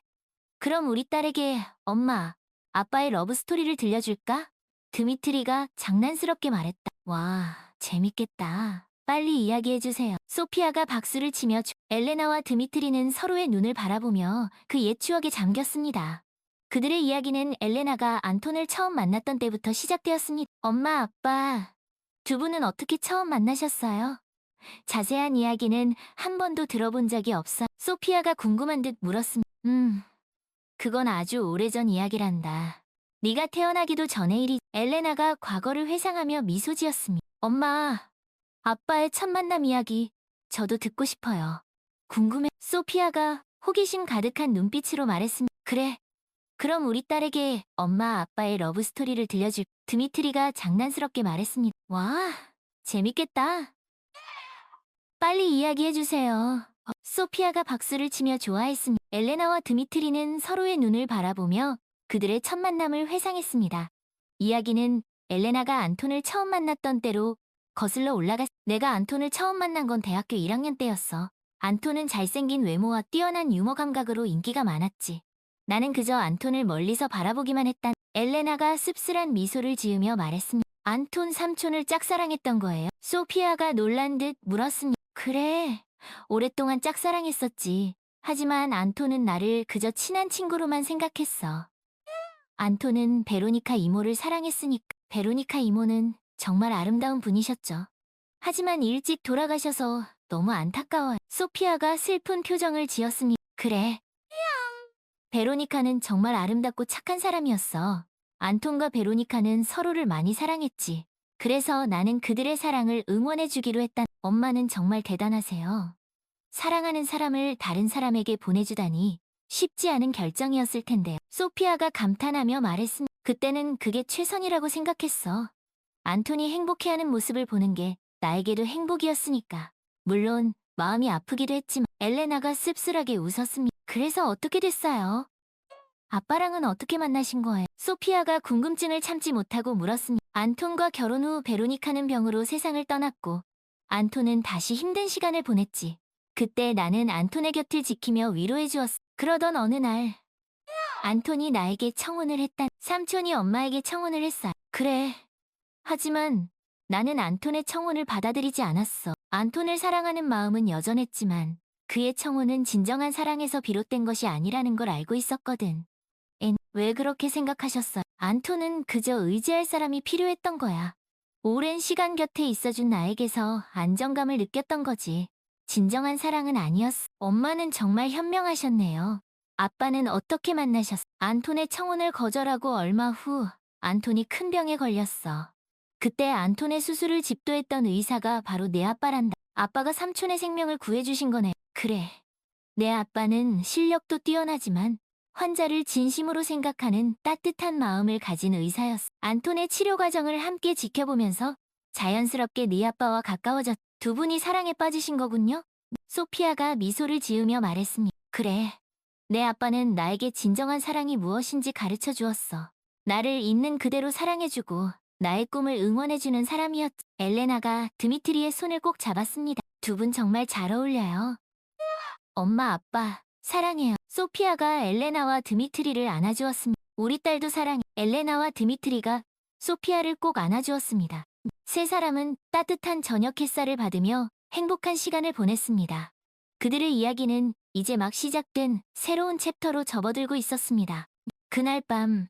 그럼 우리 딸에게 엄마, 아빠의 러브스토리를 들려줄까? 드미트리가 장난스럽게 말했다. 와, 재밌겠다. 빨리 이야기해주세요. 소피아가 박수를 치며 엘레나와 드미트리는 서로의 눈을 바라보며 그 옛 추억에 잠겼습니다. 그들의 이야기는 엘레나가 안톤을 처음 만났던 때부터 시작되었습니다. 엄마, 아빠, 두 분은 어떻게 처음 만나셨어요? 자세한 이야기는 한 번도 들어본 적이 없어. 소피아가 궁금한 듯 물었습니다. 그건 아주 오래전 이야기란다. 네가 태어나기도 전의 일이. 엘레나가 과거를 회상하며 미소 지었습니다. 엄마, 아빠의 첫 만남 이야기 저도 듣고 싶어요. 궁금해. 소피아가 호기심 가득한 눈빛으로 말했습니다. 그래, 그럼 우리 딸에게 엄마 아빠의 러브스토리를 들려줄. 드미트리가 장난스럽게 말했습니다. 와, 재밌겠다. 빨리 이야기해주세요. 소피아가 박수를 치며 좋아했습니다. 엘레나와 드미트리는 서로의 눈을 바라보며 그들의 첫 만남을 회상했습니다. 이야기는 엘레나가 안톤을 처음 만났던 때로 거슬러 올라갔. 내가 안톤을 처음 만난 건 대학교 1학년 때였어. 안톤은 잘생긴 외모와 뛰어난 유머 감각으로 인기가 많았지. 나는 그저 안톤을 멀리서 바라보기만 했단. 엘레나가 씁쓸한 미소를 지으며 말했습니다. 안톤 삼촌을 짝사랑했던 거예요? 소피아가 놀란 듯 물었습니다. 그래, 오랫동안 짝사랑했었지. 하지만 안톤은 나를 그저 친한 친구로만 생각했어. 안톤은 베로니카 이모를 사랑했으니까. 베로니카 이모는 정말 아름다운 분이셨죠. 하지만 일찍 돌아가셔서 너무 안타까워요. 소피아가 슬픈 표정을 지었습니다. 그래. 베로니카는 정말 아름답고 착한 사람이었어. 안톤과 베로니카는 서로를 많이 사랑했지. 그래서 나는 그들의 사랑을 응원해주기로 했다. 엄마는 정말 대단하세요. 사랑하는 사람을 다른 사람에게 보내주다니 쉽지 않은 결정이었을 텐데요. 소피아가 감탄하며 말했습니다. 그때는 그게 최선이라고 생각했어. 안톤이 행복해하는 모습을 보는 게 나에게도 행복이었으니까. 물론 마음이 아프기도 했지만. 엘레나가 씁쓸하게 웃었습니다. 그래서 어떻게 됐어요? 아빠랑은 어떻게 만나신 거예요? 소피아가 궁금증을 참지 못하고 물었습니다. 안톤과 결혼 후 베로니카는 병으로 세상을 떠났고 안톤은 다시 힘든 시간을 보냈지. 그때 나는 안톤의 곁을 지키며 위로해 주었어. 그러던 어느 날 안톤이 나에게 청혼을 했다. 삼촌이 엄마에게 청혼을 했어. 그래. 하지만 나는 안톤의 청혼을 받아들이지 않았어. 안톤을 사랑하는 마음은 여전했지만 그의 청혼은 진정한 사랑에서 비롯된 것이 아니라는 걸 알고 있었거든. 왜 그렇게 생각하셨어? 안톤은 그저 의지할 사람이 필요했던 거야. 오랜 시간 곁에 있어준 나에게서 안정감을 느꼈던 거지. 진정한 사랑은 아니었어. 엄마는 정말 현명하셨네요. 아빠는 어떻게 만나셨어? 안톤의 청혼을 거절하고 얼마 후 안톤이 큰 병에 걸렸어. 그때 안톤의 수술을 집도했던 의사가 바로 내 아빠란다. 아빠가 삼촌의 생명을 구해주신 거네. 그래. 내 아빠는 실력도 뛰어나지만 환자를 진심으로 생각하는 따뜻한 마음을 가진 의사였어. 안톤의 치료 과정을 함께 지켜보면서 자연스럽게 네 아빠와 가까워졌. 두 분이 사랑에 빠지신 거군요? 소피아가 미소를 지으며 말했습니다. 그래. 내 아빠는 나에게 진정한 사랑이 무엇인지 가르쳐 주었어. 나를 있는 그대로 사랑해주고 나의 꿈을 응원해주는 사람이었지. 엘레나가 드미트리의 손을 꼭 잡았습니다. 두 분 정말 잘 어울려요. 엄마, 아빠, 사랑해요. 소피아가 엘레나와 드미트리를 안아주었습니다. 우리 딸도 사랑해. 엘레나와 드미트리가 소피아를 꼭 안아주었습니다. 세 사람은 따뜻한 저녁 햇살을 받으며 행복한 시간을 보냈습니다. 그들의 이야기는 이제 막 시작된 새로운 챕터로 접어들고 있었습니다. 그날 밤,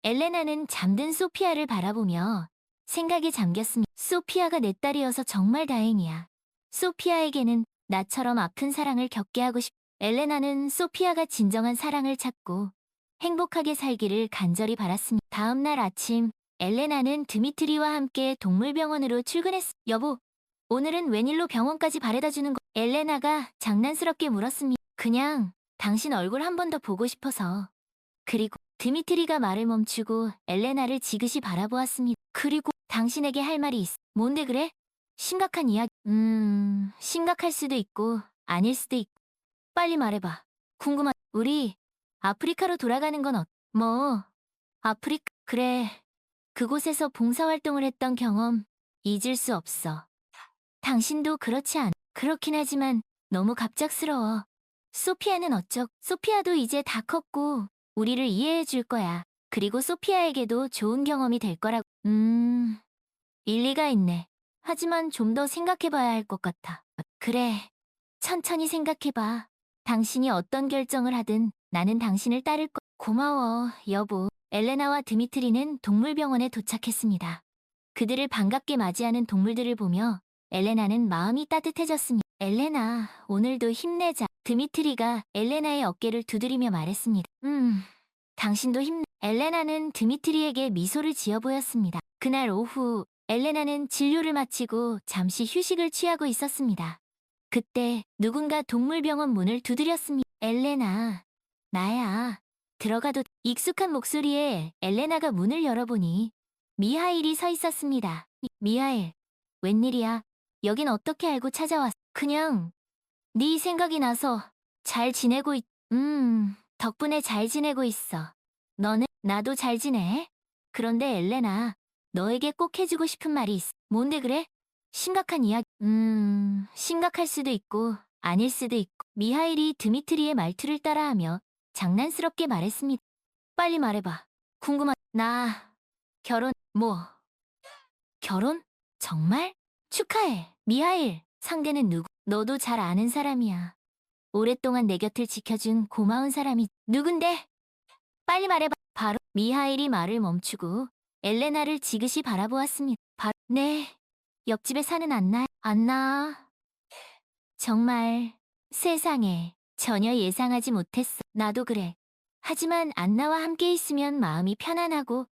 엘레나는 잠든 소피아를 바라보며 생각에 잠겼습니다. 소피아가 내 딸이어서 정말 다행이야. 소피아에게는 나처럼 아픈 사랑을 겪게 하고 싶. 엘레나는 소피아가 진정한 사랑을 찾고 행복하게 살기를 간절히 바랐습니다. 다음 날 아침, 엘레나는 드미트리와 함께 동물병원으로 출근했어. 여보, 오늘은 웬일로 병원까지 바래다 주는 거? 엘레나가 장난스럽게 물었습니다. 그냥 당신 얼굴 한 번 더 보고 싶어서. 그리고 드미트리가 말을 멈추고 엘레나를 지그시 바라보았습니다. 그리고 당신에게 할 말이 있어. 뭔데 그래? 심각한 이야기. 심각할 수도 있고 아닐 수도 있고. 빨리 말해봐. 궁금한. 우리 아프리카로 돌아가는 건 뭐, 아프리카. 그래. 그곳에서 봉사활동을 했던 경험 잊을 수 없어. 당신도 그렇지 않아. 그렇긴 하지만 너무 갑작스러워. 소피아는 소피아도 이제 다 컸고 우리를 이해해 줄 거야. 그리고 소피아에게도 좋은 경험이 될 거라고. 일리가 있네. 하지만 좀 더 생각해 봐야 할 것 같아. 그래. 천천히 생각해봐. 당신이 어떤 결정을 하든 나는 당신을 따를 거. 고마워, 여보. 엘레나와 드미트리는 동물병원에 도착했습니다. 그들을 반갑게 맞이하는 동물들을 보며 엘레나는 마음이 따뜻해졌습니다. 엘레나, 오늘도 힘내자. 드미트리가 엘레나의 어깨를 두드리며 말했습니다. 당신도 엘레나는 드미트리에게 미소를 지어 보였습니다. 그날 오후, 엘레나는 진료를 마치고 잠시 휴식을 취하고 있었습니다. 그때 누군가 동물병원 문을 두드렸습니다. 엘레나, 나야. 들어가도 익숙한 목소리에 엘레나가 문을 열어보니 미하일이 서 있었습니다. 미하일, 웬일이야? 여긴 어떻게 알고 찾아왔어? 그냥 네 생각이 나서 잘 지내고 덕분에 잘 지내고 있어. 너는? 나도 잘 지내. 그런데 엘레나, 너에게 꼭 해주고 싶은 말이 있어. 뭔데 그래? 심각한 이야기. 심각할 수도 있고 아닐 수도 있고. 미하일이 드미트리의 말투를 따라하며 장난스럽게 말했습니다. 빨리 말해봐. 나 결혼. 결혼? 정말? 축하해. 미하일. 상대는 누구? 너도 잘 아는 사람이야. 오랫동안 내 곁을 지켜준 고마운 사람이 누군데? 빨리 말해봐. 바로 미하일이 말을 멈추고 엘레나를 지그시 바라보았습니다. 네. 옆집에 사는 안나. 정말 세상에 전혀 예상하지 못했어. 나도 그래. 하지만 안나와 함께 있으면 마음이 편안하고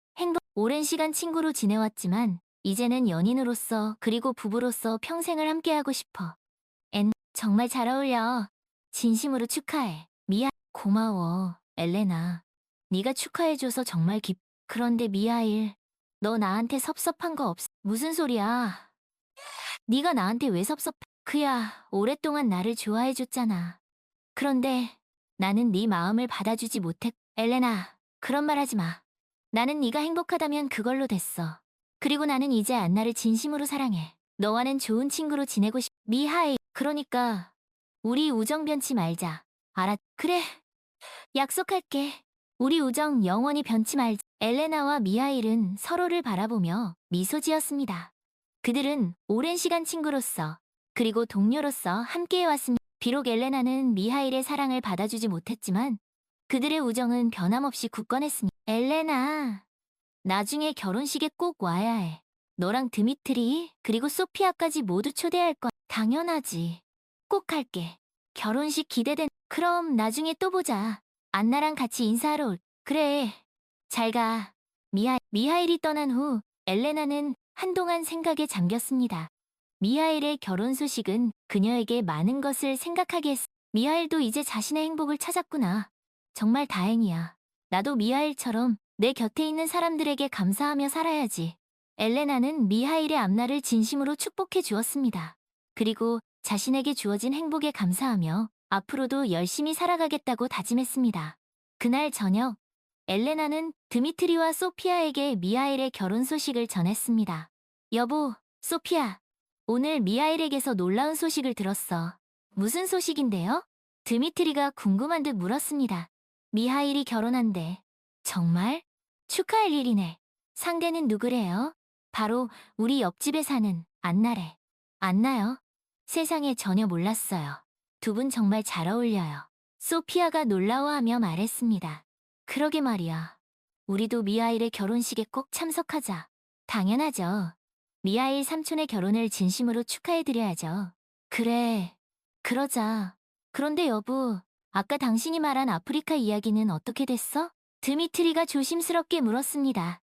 오랜 시간 친구로 지내왔지만 이제는 연인으로서 그리고 부부로서 평생을 함께하고 싶어. 정말 잘 어울려. 진심으로 축하해. 고마워, 엘레나. 네가 축하해줘서 정말 그런데 미하일, 너 나한테 섭섭한 거 없어? 무슨 소리야? 네가 나한테 왜 그야, 오랫동안 나를 좋아해줬잖아. 그런데 나는 네 마음을 받아주지 엘레나, 그런 말 하지 마. 나는 네가 행복하다면 그걸로 됐어. 그리고 나는 이제 안나를 진심으로 사랑해. 너와는 좋은 친구로 지내고 미하일, 그러니까 우리 우정 변치 말자. 그래. 약속할게. 우리 우정 영원히 변치 말자. 엘레나와 미하일은 서로를 바라보며 미소 지었습니다. 그들은 오랜 시간 친구로서 그리고 동료로서 함께해왔습니다. 비록 엘레나는 미하일의 사랑을 받아주지 못했지만 그들의 우정은 변함없이 굳건했으니. 엘레나, 나중에 결혼식에 꼭 와야 해. 너랑 드미트리 그리고 소피아까지 모두 초대할 거야. 당연하지. 꼭 할게. 결혼식 그럼 나중에 또 보자. 안나랑 같이 인사하러 그래. 잘 가. 미하일이 떠난 후 엘레나는 한동안 생각에 잠겼습니다. 미하일의 결혼 소식은 그녀에게 많은 것을 생각하게 했어. 미하일도 이제 자신의 행복을 찾았구나. 정말 다행이야. 나도 미하일처럼 내 곁에 있는 사람들에게 감사하며 살아야지. 엘레나는 미하일의 앞날을 진심으로 축복해 주었습니다. 그리고 자신에게 주어진 행복에 감사하며 앞으로도 열심히 살아가겠다고 다짐했습니다. 그날 저녁, 엘레나는 드미트리와 소피아에게 미하일의 결혼 소식을 전했습니다. 여보, 소피아, 오늘 미하일에게서 놀라운 소식을 들었어. 무슨 소식인데요? 드미트리가 궁금한 듯 물었습니다. 미하일이 결혼한대. 정말? 축하할 일이네. 상대는 누구래요? 바로 우리 옆집에 사는 안나래. 안나요? 세상에 전혀 몰랐어요. 두 분 정말 잘 어울려요. 소피아가 놀라워하며 말했습니다. 그러게 말이야. 우리도 미하일의 결혼식에 꼭 참석하자. 당연하죠. 미하일 삼촌의 결혼을 진심으로 축하해드려야죠. 그래, 그러자. 그런데 여보, 아까 당신이 말한 아프리카 이야기는 어떻게 됐어? 드미트리가 조심스럽게 물었습니다.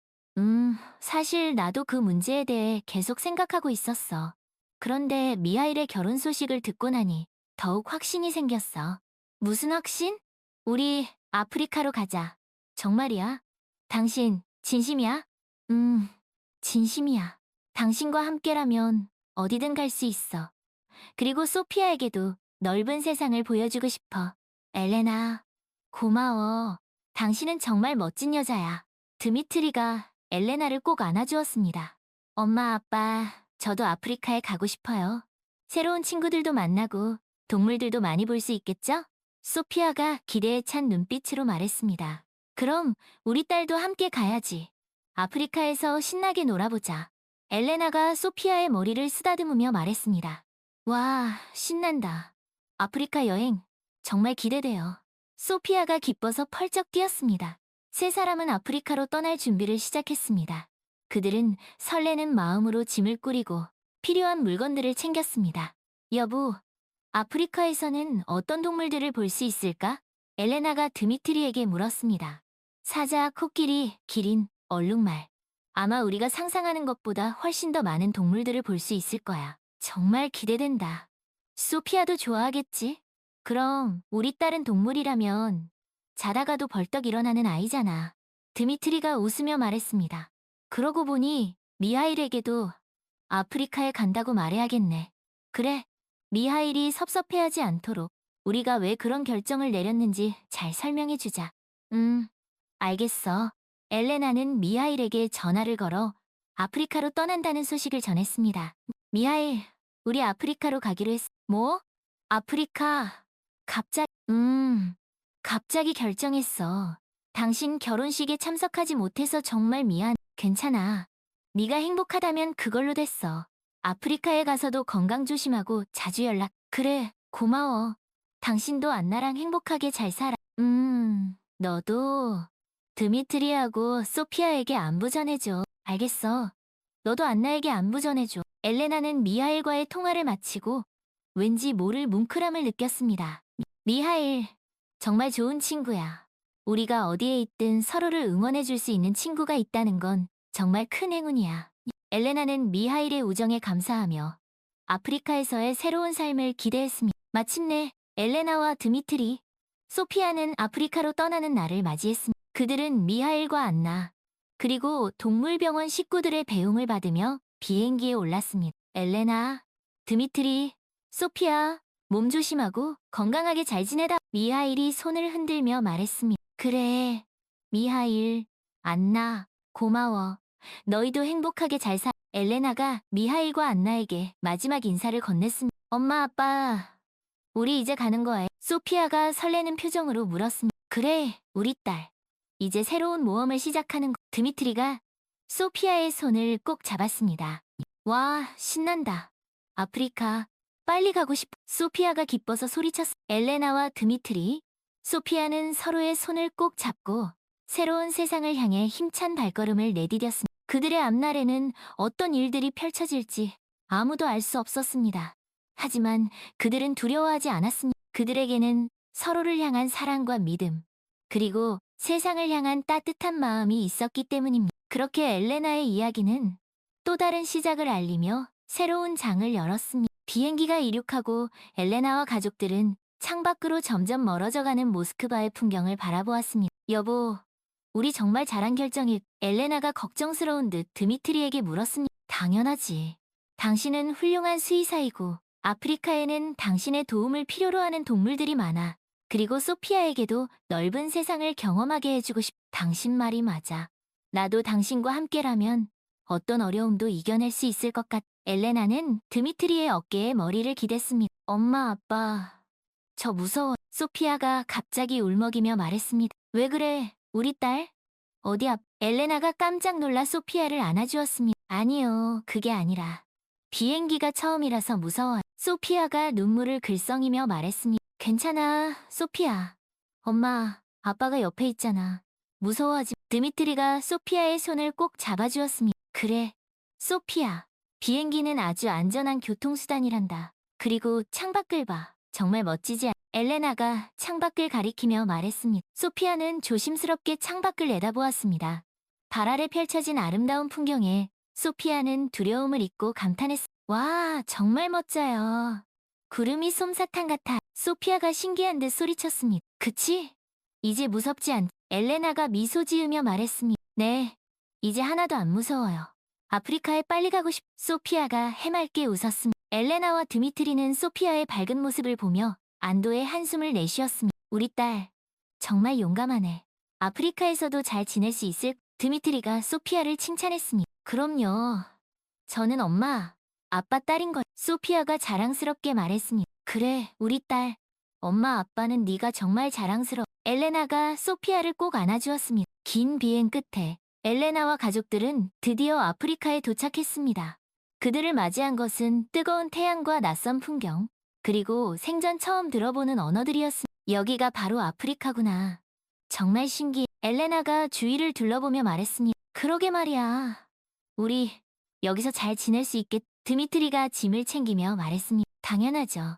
사실 나도 그 문제에 대해 계속 생각하고 있었어. 그런데 미하일의 결혼 소식을 듣고 나니 더욱 확신이 생겼어. 무슨 확신? 우리 아프리카로 가자. 정말이야? 당신 진심이야? 음, 진심이야. 당신과 함께라면 어디든 갈 수 있어. 그리고 소피아에게도 넓은 세상을 보여주고 싶어. 엘레나, 고마워. 당신은 정말 멋진 여자야. 드미트리가 엘레나를 꼭 안아주었습니다. 엄마, 아빠, 저도 아프리카에 가고 싶어요. 새로운 친구들도 만나고 동물들도 많이 볼 수 있겠죠? 소피아가 기대에 찬 눈빛으로 말했습니다. 그럼 우리 딸도 함께 가야지. 아프리카에서 신나게 놀아보자. 엘레나가 소피아의 머리를 쓰다듬으며 말했습니다. 와, 신난다. 아프리카 여행 정말 기대돼요. 소피아가 기뻐서 펄쩍 뛰었습니다. 세 사람은 아프리카로 떠날 준비를 시작했습니다. 그들은 설레는 마음으로 짐을 꾸리고 필요한 물건들을 챙겼습니다. 여보, 아프리카에서는 어떤 동물들을 볼 수 있을까? 엘레나가 드미트리에게 물었습니다. 사자, 코끼리, 기린, 얼룩말. 아마 우리가 상상하는 것보다 훨씬 더 많은 동물들을 볼 수 있을 거야. 정말 기대된다. 소피아도 좋아하겠지? 그럼 우리 딸은 동물이라면 자다가도 벌떡 일어나는 아이잖아. 드미트리가 웃으며 말했습니다. 그러고 보니 미하일에게도 아프리카에 간다고 말해야겠네. 그래, 미하일이 섭섭해하지 않도록 우리가 왜 그런 결정을 내렸는지 잘 설명해주자. 알겠어. 엘레나는 미하일에게 전화를 걸어 아프리카로 떠난다는 소식을 전했습니다. 미하일, 우리 아프리카로 가기로 했어. 뭐? 아프리카. 갑자기 결정했어. 당신 결혼식에 참석하지 못해서 정말 미안. 괜찮아. 네가 행복하다면 그걸로 됐어. 아프리카에 가서도 건강 조심하고 자주 연락. 그래, 고마워. 당신도 안나랑 행복하게 잘 살아. 너도 드미트리하고 소피아에게 안부 전해줘. 알겠어. 너도 안나에게 안부 전해줘. 엘레나는 미하일과의 통화를 마치고 왠지 모를 뭉클함을 느꼈습니다. 미하일, 정말 좋은 친구야. 우리가 어디에 있든 서로를 응원해줄 수 있는 친구가 있다는 건 정말 큰 행운이야. 엘레나는 미하일의 우정에 감사하며 아프리카에서의 새로운 삶을 기대했습니다. 마침내 엘레나와 드미트리, 소피아는 아프리카로 떠나는 날을 맞이했습니다. 그들은 미하일과 안나, 그리고 동물병원 식구들의 배웅을 받으며 비행기에 올랐습니다. 엘레나, 드미트리, 소피아, 몸 조심하고 건강하게 잘 지내다. 미하일이 손을 흔들며 말했습니다. 그래, 미하일, 안나, 고마워. 너희도 행복하게 잘 살. 엘레나가 미하일과 안나에게 마지막 인사를 건넸습니다. 엄마, 아빠, 우리 이제 가는 거야. 소피아가 설레는 표정으로 물었습니다. 그래, 우리 딸. 이제 새로운 모험을 시작하는 거. 드미트리가 소피아의 손을 꼭 잡았습니다. 와, 신난다. 아프리카, 빨리 가고 싶어. 소피아가 기뻐서 소리쳤어. 엘레나와 드미트리, 소피아는 서로의 손을 꼭 잡고 새로운 세상을 향해 힘찬 발걸음을 내디뎠습니다. 그들의 앞날에는 어떤 일들이 펼쳐질지 아무도 알 수 없었습니다. 하지만 그들은 두려워하지 않았습니다. 그들에게는 서로를 향한 사랑과 믿음, 그리고 세상을 향한 따뜻한 마음이 있었기 때문입니다. 그렇게 엘레나의 이야기는 또 다른 시작을 알리며 새로운 장을 열었습니다. 비행기가 이륙하고 엘레나와 가족들은 창밖으로 점점 멀어져가는 모스크바의 풍경을 바라보았습니다. 여보, 우리 정말 잘한 결정일. 엘레나가 걱정스러운 듯 드미트리에게 물었습니다. 당연하지. 당신은 훌륭한 수의사이고 아프리카에는 당신의 도움을 필요로 하는 동물들이 많아. 그리고 소피아에게도 넓은 세상을 경험하게 해주고 싶. 당신 말이 맞아. 나도 당신과 함께라면 어떤 어려움도 이겨낼 수 있을 것 같. 엘레나는 드미트리의 어깨에 머리를 기댔습니다. 엄마, 아빠, 저 무서워. 소피아가 갑자기 울먹이며 말했습니다. 왜 그래, 우리 딸? 어디 앞? 엘레나가 깜짝 놀라 소피아를 안아주었습니다. 아니요, 그게 아니라 비행기가 처음이라서 무서워요. 소피아가 눈물을 글썽이며 말했습니다. 괜찮아, 소피아. 엄마, 아빠가 옆에 있잖아. 무서워하지. 드미트리가 소피아의 손을 꼭 잡아주었습니다. 그래, 소피아. 비행기는 아주 안전한 교통수단이란다. 그리고 창밖을 봐. 정말 멋지지 않... 엘레나가 창밖을 가리키며 말했습니다. 소피아는 조심스럽게 창밖을 내다보았습니다. 발 아래 펼쳐진 아름다운 풍경에 소피아는 두려움을 잊고 감탄했습니다. 와, 정말 멋져요. 구름이 솜사탕 같아. 소피아가 신기한 듯 소리쳤습니다. 그치? 이제 무섭지 않. 엘레나가 미소 지으며 말했습니다. 네, 이제 하나도 안 무서워요. 아프리카에 빨리 가고 싶. 소피아가 해맑게 웃었습니다. 엘레나와 드미트리는 소피아의 밝은 모습을 보며 안도의 한숨을 내쉬었습니다. 우리 딸, 정말 용감하네. 아프리카에서도 잘 지낼 수 있을. 드미트리가 소피아를 칭찬했습니다. 그럼요. 저는 엄마, 아빠 딸인 걸. 소피아가 자랑스럽게 말했습니다. 그래, 우리 딸. 엄마 아빠는 네가 정말 자랑스러워. 엘레나가 소피아를 꼭 안아주었습니다. 긴 비행 끝에 엘레나와 가족들은 드디어 아프리카에 도착했습니다. 그들을 맞이한 것은 뜨거운 태양과 낯선 풍경, 그리고 생전 처음 들어보는 언어들이었습니다. 여기가 바로 아프리카구나. 정말 신기해. 엘레나가 주위를 둘러보며 말했습니다. 그러게 말이야. 우리 여기서 잘 지낼 수 있겠. 드미트리가 짐을 챙기며 말했습니다. 당연하죠.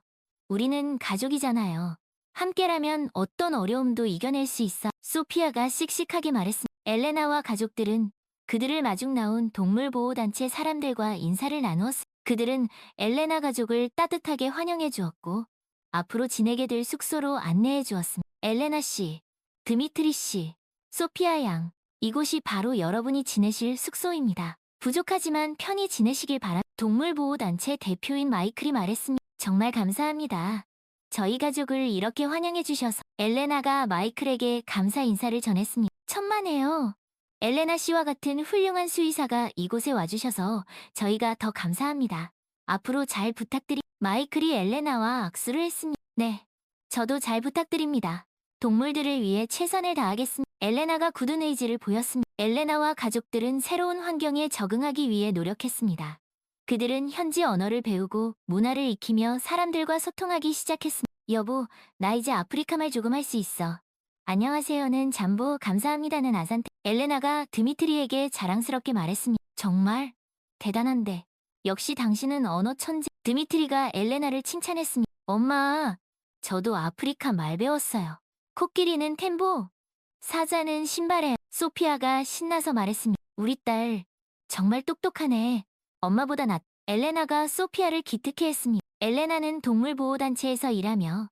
우리는 가족이잖아요. 함께라면 어떤 어려움도 이겨낼 수 있어. 소피아가 씩씩하게 말했습니다. 엘레나와 가족들은 그들을 마중 나온 동물보호단체 사람들과 인사를 나누었습니다. 그들은 엘레나 가족을 따뜻하게 환영해 주었고 앞으로 지내게 될 숙소로 안내해 주었습니다. 엘레나 씨, 드미트리 씨, 소피아 양, 이곳이 바로 여러분이 지내실 숙소입니다. 부족하지만 편히 지내시길 바랍니다. 동물보호단체 대표인 마이클이 말했습니다. 정말 감사합니다. 저희 가족을 이렇게 환영해 주셔서. 엘레나가 마이클에게 감사 인사를 전했습니다. 천만에요. 엘레나 씨와 같은 훌륭한 수의사가 이곳에 와주셔서 저희가 더 감사합니다. 앞으로 잘 부탁드리. 마이클이 엘레나와 악수를 했습니다. 네, 저도 잘 부탁드립니다. 동물들을 위해 최선을 다하겠습니다. 엘레나가 굳은 의지를 보였습니다. 엘레나와 가족들은 새로운 환경에 적응하기 위해 노력했습니다. 그들은 현지 언어를 배우고 문화를 익히며 사람들과 소통하기 시작했습니다. 여보, 나 이제 아프리카 말 조금 할 수 있어. 안녕하세요는 잠보, 감사합니다는 아산테. 엘레나가 드미트리에게 자랑스럽게 말했습니다. 정말 대단한데. 역시 당신은 언어 천재. 드미트리가 엘레나를 칭찬했습니다. 엄마, 저도 아프리카 말 배웠어요. 코끼리는 템보, 사자는 신발에. 소피아가 신나서 말했습니다. 우리 딸 정말 똑똑하네. 엄마보다 낫. 엘레나가 소피아를 기특해 했습니다. 엘레나는 동물보호단체에서 일하며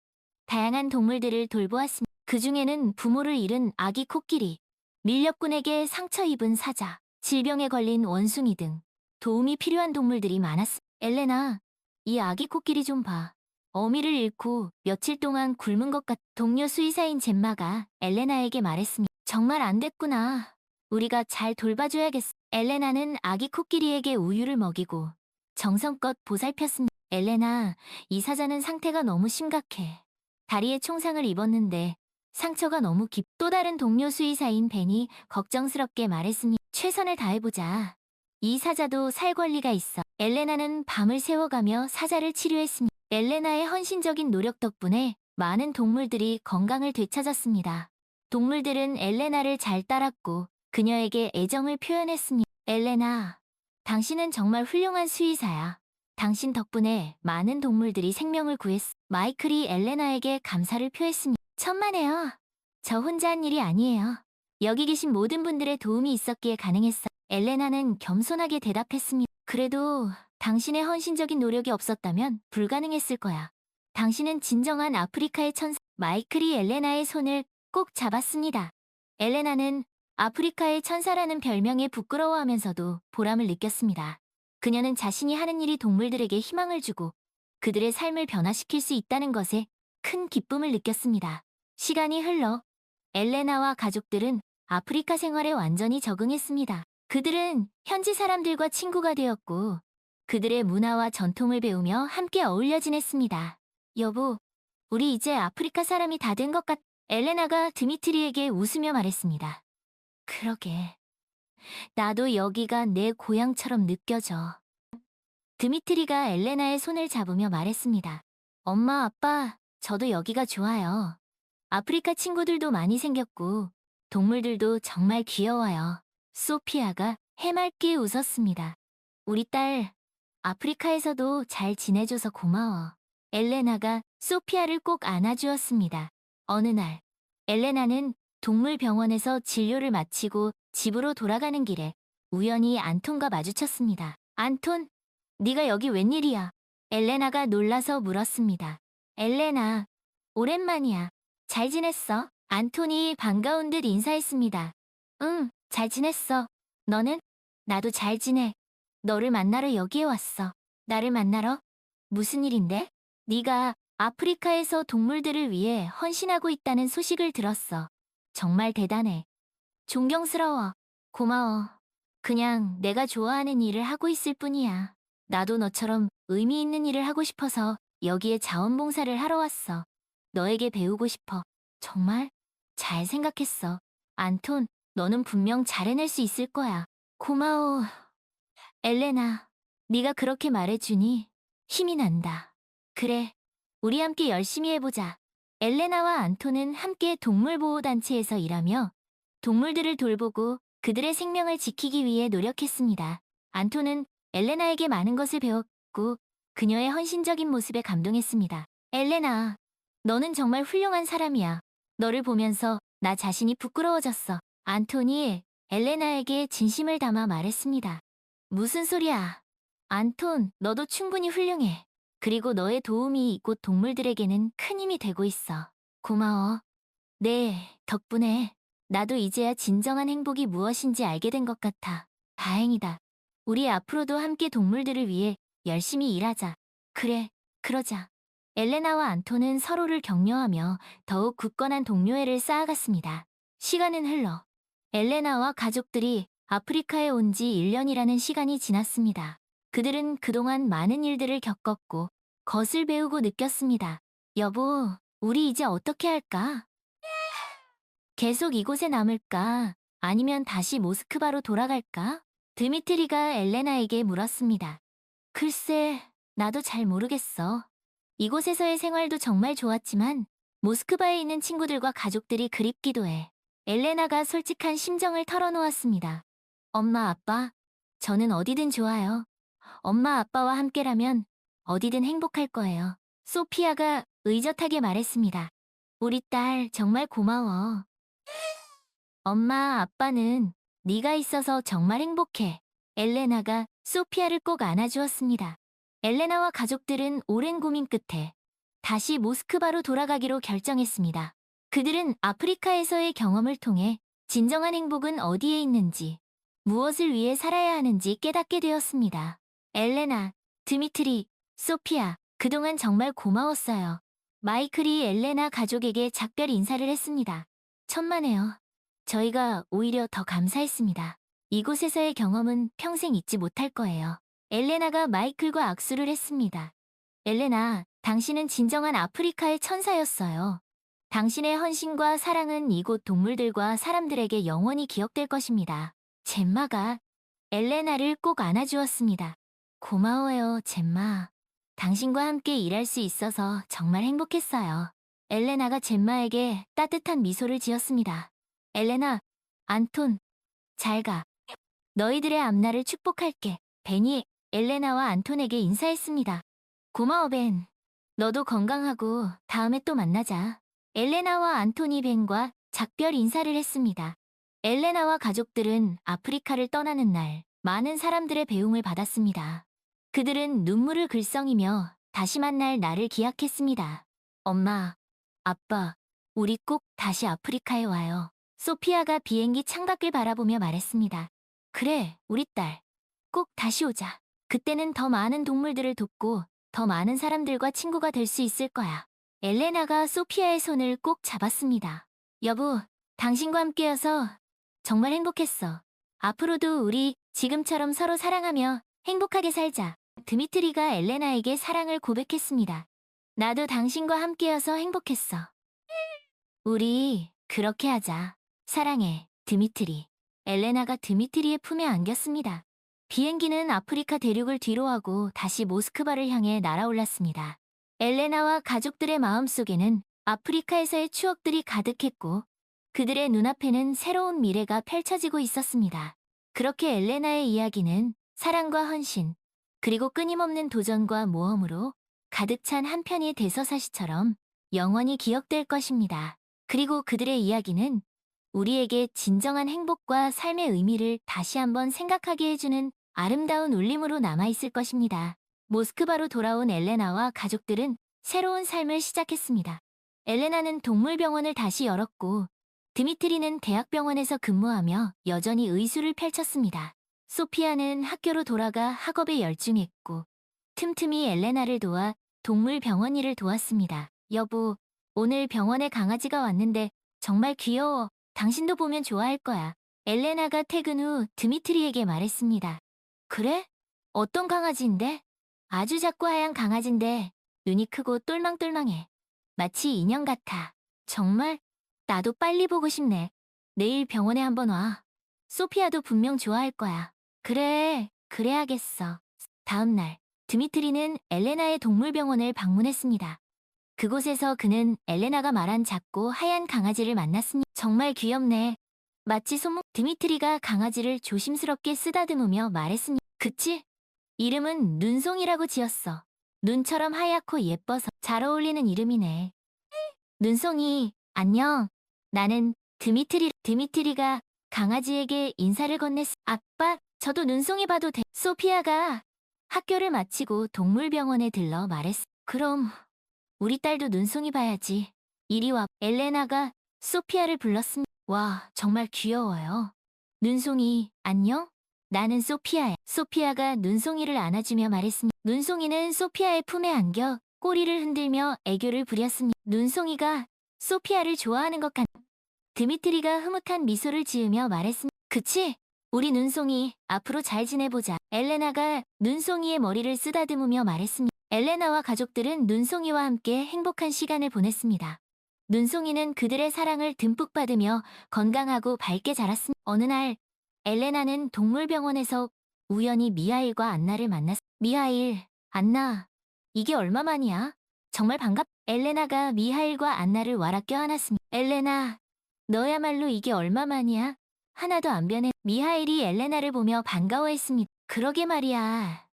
다양한 동물들을 돌보았습니다. 그 중에는 부모를 잃은 아기 코끼리, 밀렵꾼에게 상처 입은 사자, 질병에 걸린 원숭이 등 도움이 필요한 동물들이 많았습니다. 엘레나, 이 아기 코끼리 좀 봐. 어미를 잃고 며칠 동안 굶은 것 같. 동료 수의사인 젬마가 엘레나에게 말했습니다. 정말 안 됐구나. 우리가 잘 돌봐줘야겠어. 엘레나는 아기 코끼리에게 우유를 먹이고 정성껏 보살폈습니다. 엘레나, 이 사자는 상태가 너무 심각해. 다리에 총상을 입었는데 상처가 너무 깊. 또 다른 동료 수의사인 벤이 걱정스럽게 말했습니다. 최선을 다해보자. 이 사자도 살 권리가 있어. 엘레나는 밤을 새워가며 사자를 치료했습니다. 엘레나의 헌신적인 노력 덕분에 많은 동물들이 건강을 되찾았습니다. 동물들은 엘레나를 잘 따랐고 그녀에게 애정을 표현했습니다. 엘레나, 당신은 정말 훌륭한 수의사야. 당신 덕분에 많은 동물들이 생명을 구했어. 마이클이 엘레나에게 감사를 표했습니다. 천만에요. 저 혼자 한 일이 아니에요. 여기 계신 모든 분들의 도움이 있었기에 가능했어. 엘레나는 겸손하게 대답했습니다. 그래도 당신의 헌신적인 노력이 없었다면 불가능했을 거야. 당신은 진정한 아프리카의 천사. 마이클이 엘레나의 손을 꼭 잡았습니다. 엘레나는 아프리카의 천사라는 별명에 부끄러워하면서도 보람을 느꼈습니다. 그녀는 자신이 하는 일이 동물들에게 희망을 주고 그들의 삶을 변화시킬 수 있다는 것에 큰 기쁨을 느꼈습니다. 시간이 흘러 엘레나와 가족들은 아프리카 생활에 완전히 적응했습니다. 그들은 현지 사람들과 친구가 되었고 그들의 문화와 전통을 배우며 함께 어울려 지냈습니다. 여보, 우리 이제 아프리카 사람이 다 된 것 같. 엘레나가 드미트리에게 웃으며 말했습니다. 그러게. 나도 여기가 내 고향처럼 느껴져. 드미트리가 엘레나의 손을 잡으며 말했습니다. 엄마, 아빠, 저도 여기가 좋아요. 아프리카 친구들도 많이 생겼고 동물들도 정말 귀여워요. 소피아가 해맑게 웃었습니다. 우리 딸, 아프리카에서도 잘 지내줘서 고마워. 엘레나가 소피아를 꼭 안아주었습니다. 어느 날, 엘레나는 동물병원에서 진료를 마치고 집으로 돌아가는 길에 우연히 안톤과 마주쳤습니다. 안톤, 네가 여기 웬일이야? 엘레나가 놀라서 물었습니다. 엘레나, 오랜만이야. 잘 지냈어? 안톤이 반가운 듯 인사했습니다. 응, 잘 지냈어. 너는? 나도 잘 지내. 너를 만나러 여기에 왔어. 나를 만나러? 무슨 일인데? 네가 아프리카에서 동물들을 위해 헌신하고 있다는 소식을 들었어. 정말 대단해. 존경스러워. 고마워. 그냥 내가 좋아하는 일을 하고 있을 뿐이야. 나도 너처럼 의미 있는 일을 하고 싶어서 여기에 자원봉사를 하러 왔어. 너에게 배우고 싶어. 정말? 잘 생각했어. 안톤, 너는 분명 잘 해낼 수 있을 거야. 고마워. 엘레나, 네가 그렇게 말해주니 힘이 난다. 그래, 우리 함께 열심히 해보자. 엘레나와 안톤은 함께 동물보호단체에서 일하며 동물들을 돌보고 그들의 생명을 지키기 위해 노력했습니다. 안톤은 엘레나에게 많은 것을 배웠고 그녀의 헌신적인 모습에 감동했습니다. 엘레나, 너는 정말 훌륭한 사람이야. 너를 보면서 나 자신이 부끄러워졌어. 안톤이 엘레나에게 진심을 담아 말했습니다. 무슨 소리야. 안톤, 너도 충분히 훌륭해. 그리고 너의 도움이 이곳 동물들에게는 큰 힘이 되고 있어. 고마워. 네, 덕분에 나도 이제야 진정한 행복이 무엇인지 알게 된 것 같아. 다행이다. 우리 앞으로도 함께 동물들을 위해 열심히 일하자. 그래, 그러자. 엘레나와 안톤은 서로를 격려하며 더욱 굳건한 동료애를 쌓아갔습니다. 시간은 흘러 엘레나와 가족들이 아프리카에 온 지 1년이라는 시간이 지났습니다. 그들은 그동안 많은 일들을 겪었고 것을 배우고 느꼈습니다. 여보, 우리 이제 어떻게 할까? 계속 이곳에 남을까? 아니면 다시 모스크바로 돌아갈까? 드미트리가 엘레나에게 물었습니다. 글쎄, 나도 잘 모르겠어. 이곳에서의 생활도 정말 좋았지만 모스크바에 있는 친구들과 가족들이 그립기도 해. 엘레나가 솔직한 심정을 털어놓았습니다. 엄마, 아빠, 저는 어디든 좋아요. 엄마, 아빠와 함께라면 어디든 행복할 거예요. 소피아가 의젓하게 말했습니다. 우리 딸 정말 고마워. 엄마, 아빠는 네가 있어서 정말 행복해. 엘레나가 소피아를 꼭 안아주었습니다. 엘레나와 가족들은 오랜 고민 끝에 다시 모스크바로 돌아가기로 결정했습니다. 그들은 아프리카에서의 경험을 통해 진정한 행복은 어디에 있는지, 무엇을 위해 살아야 하는지 깨닫게 되었습니다. 엘레나, 드미트리, 소피아, 그동안 정말 고마웠어요. 마이클이 엘레나 가족에게 작별 인사를 했습니다. 천만에요. 저희가 오히려 더 감사했습니다. 이곳에서의 경험은 평생 잊지 못할 거예요. 엘레나가 마이클과 악수를 했습니다. 엘레나, 당신은 진정한 아프리카의 천사였어요. 당신의 헌신과 사랑은 이곳 동물들과 사람들에게 영원히 기억될 것입니다. 젬마가 엘레나를 꼭 안아주었습니다. 고마워요, 젬마. 당신과 함께 일할 수 있어서 정말 행복했어요. 엘레나가 젬마에게 따뜻한 미소를 지었습니다. 엘레나, 안톤, 잘 가. 너희들의 앞날을 축복할게. 벤이 엘레나와 안톤에게 인사했습니다. 고마워, 벤. 너도 건강하고 다음에 또 만나자. 엘레나와 안톤이 벤과 작별 인사를 했습니다. 엘레나와 가족들은 아프리카를 떠나는 날 많은 사람들의 배웅을 받았습니다. 그들은 눈물을 글썽이며 다시 만날 날을 기약했습니다. 엄마, 아빠, 우리 꼭 다시 아프리카에 와요. 소피아가 비행기 창밖을 바라보며 말했습니다. 그래, 우리 딸. 꼭 다시 오자. 그때는 더 많은 동물들을 돕고 더 많은 사람들과 친구가 될 수 있을 거야. 엘레나가 소피아의 손을 꼭 잡았습니다. 여보, 당신과 함께여서 정말 행복했어. 앞으로도 우리 지금처럼 서로 사랑하며 행복하게 살자. 드미트리가 엘레나에게 사랑을 고백했습니다. 나도 당신과 함께여서 행복했어. 우리 그렇게 하자. 사랑해, 드미트리. 엘레나가 드미트리의 품에 안겼습니다. 비행기는 아프리카 대륙을 뒤로하고 다시 모스크바를 향해 날아올랐습니다. 엘레나와 가족들의 마음속에는 아프리카에서의 추억들이 가득했고 그들의 눈앞에는 새로운 미래가 펼쳐지고 있었습니다. 그렇게 엘레나의 이야기는 사랑과 헌신, 그리고 끊임없는 도전과 모험으로 가득 찬 한 편의 대서사시처럼 영원히 기억될 것입니다. 그리고 그들의 이야기는 우리에게 진정한 행복과 삶의 의미를 다시 한번 생각하게 해주는 아름다운 울림으로 남아있을 것입니다. 모스크바로 돌아온 엘레나와 가족들은 새로운 삶을 시작했습니다. 엘레나는 동물병원을 다시 열었고, 드미트리는 대학병원에서 근무하며 여전히 의술을 펼쳤습니다. 소피아는 학교로 돌아가 학업에 열중했고, 틈틈이 엘레나를 도와 동물병원 일을 도왔습니다. 여보, 오늘 병원에 강아지가 왔는데 정말 귀여워. 당신도 보면 좋아할 거야. 엘레나가 퇴근 후 드미트리에게 말했습니다. 그래? 어떤 강아지인데? 아주 작고 하얀 강아지인데 눈이 크고 똘망똘망해. 마치 인형 같아. 정말? 나도 빨리 보고 싶네. 내일 병원에 한번 와. 소피아도 분명 좋아할 거야. 그래, 그래야겠어. 다음 날, 드미트리는 엘레나의 동물병원을 방문했습니다. 그곳에서 그는 엘레나가 말한 작고 하얀 강아지를 만났습니다. 정말 귀엽네. 마치 손목. 드미트리가 강아지를 조심스럽게 쓰다듬으며 말했습니다. 그치? 이름은 눈송이라고 지었어. 눈처럼 하얗고 예뻐서 잘 어울리는 이름이네. 눈송이, 안녕. 나는 드미트리. 드미트리가 강아지에게 인사를 건넸어. 아빠, 저도 눈송이 봐도 돼. 소피아가 학교를 마치고 동물병원에 들러 말했어. 그럼 우리 딸도 눈송이 봐야지. 이리 와. 엘레나가 소피아를 불렀습니다. 와, 정말 귀여워요. 눈송이, 안녕? 나는 소피아야. 소피아가 눈송이를 안아주며 말했습니다. 눈송이는 소피아의 품에 안겨 꼬리를 흔들며 애교를 부렸습니다. 눈송이가 소피아를 좋아하는 것 같. 드미트리가 흐뭇한 미소를 지으며 말했습니다. 그치? 우리 눈송이 앞으로 잘 지내보자. 엘레나가 눈송이의 머리를 쓰다듬으며 말했습니다. 엘레나와 가족들은 눈송이와 함께 행복한 시간을 보냈습니다. 눈송이는 그들의 사랑을 듬뿍 받으며 건강하고 밝게 자랐습니다. 어느 날 엘레나는 동물병원에서 우연히 미하일과 안나를 만났습니다. 미하일, 안나, 이게 얼마만이야? 정말 반갑. 엘레나가 미하일과 안나를 와라 껴안았습니다. 엘레나, 너야말로 이게 얼마만이야? 하나도 안 변해. 미하일이 엘레나를 보며 반가워했습니다. 그러게 말이야.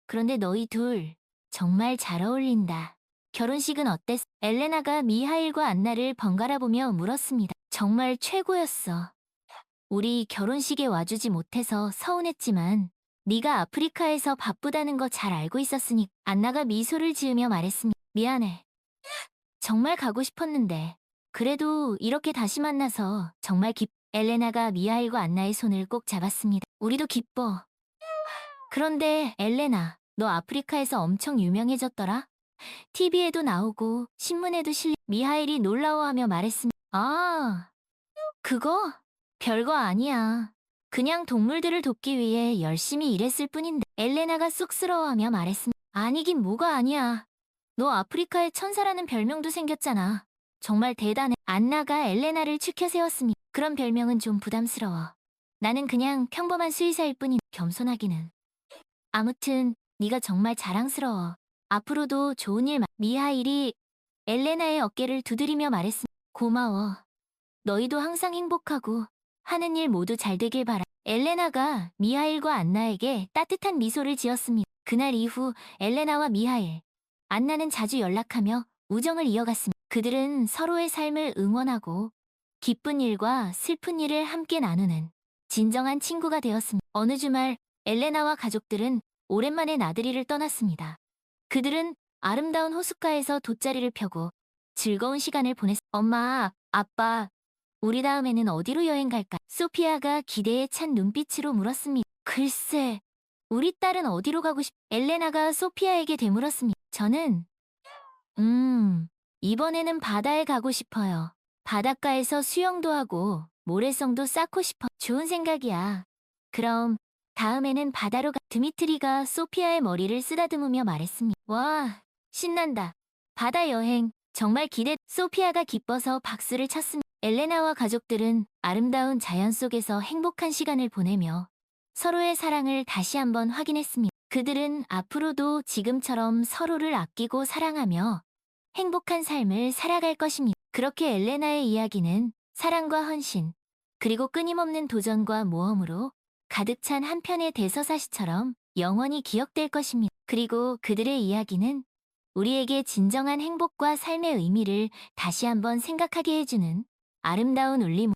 그런데 너희 둘 정말 잘 어울린다. 결혼식은 어땠어? 엘레나가 미하일과 안나를 번갈아 보며 물었습니다. 정말 최고였어. 우리 결혼식에 와주지 못해서 서운했지만 네가 아프리카에서 바쁘다는 거 잘 알고 있었으니. 안나가 미소를 지으며 말했습니다. 미안해. 정말 가고 싶었는데. 그래도 이렇게 다시 만나서 정말 엘레나가 미하일과 안나의 손을 꼭 잡았습니다. 우리도 기뻐. 그런데 엘레나, 너 아프리카에서 엄청 유명해졌더라? TV에도 나오고 신문에도 미하일이 놀라워하며 말했습니다. 아, 그거? 별거 아니야. 그냥 동물들을 돕기 위해 열심히 일했을 뿐인데. 엘레나가 쑥스러워하며 말했습니다. 아니긴 뭐가 아니야. 너 아프리카의 천사라는 별명도 생겼잖아. 정말 대단해. 안나가 엘레나를 추켜 세웠습니다. 그런 별명은 좀 부담스러워. 나는 그냥 평범한 수의사일 뿐인. 겸손하기는. 아무튼 네가 정말 자랑스러워. 앞으로도 좋은 일. 미하일이 엘레나의 어깨를 두드리며 말했습니다. 고마워. 너희도 항상 행복하고 하는 일 모두 잘 되길 바라. 엘레나가 미하일과 안나에게 따뜻한 미소를 지었습니다. 그날 이후 엘레나와 미하일, 안나는 자주 연락하며 우정을 이어갔습니다. 그들은 서로의 삶을 응원하고 기쁜 일과 슬픈 일을 함께 나누는 진정한 친구가 되었습니다. 어느 주말 엘레나와 가족들은 오랜만에 나들이를 떠났습니다. 그들은 아름다운 호숫가에서 돗자리를 펴고 즐거운 시간을 엄마, 아빠, 우리 다음에는 어디로 여행 갈까? 소피아가 기대에 찬 눈빛으로 물었습니다. 글쎄, 우리 딸은 어디로 가고 엘레나가 소피아에게 되물었습니다. 저는 이번에는 바다에 가고 싶어요. 바닷가에서 수영도 하고 모래성도 쌓고 싶어. 좋은 생각이야. 그럼 다음에는 바다로 드미트리가 소피아의 머리를 쓰다듬으며 말했습니다. 와, 신난다. 바다 여행 정말 소피아가 기뻐서 박수를 쳤습니다. 엘레나와 가족들은 아름다운 자연 속에서 행복한 시간을 보내며 서로의 사랑을 다시 한번 확인했습니다. 그들은 앞으로도 지금처럼 서로를 아끼고 사랑하며 행복한 삶을 살아갈 것입니다. 그렇게 엘레나의 이야기는 사랑과 헌신, 그리고 끊임없는 도전과 모험으로 가득 찬 한 편의 대서사시처럼 영원히 기억될 것입니다. 그리고 그들의 이야기는 우리에게 진정한 행복과 삶의 의미를 다시 한번 생각하게 해주는 아름다운 울림.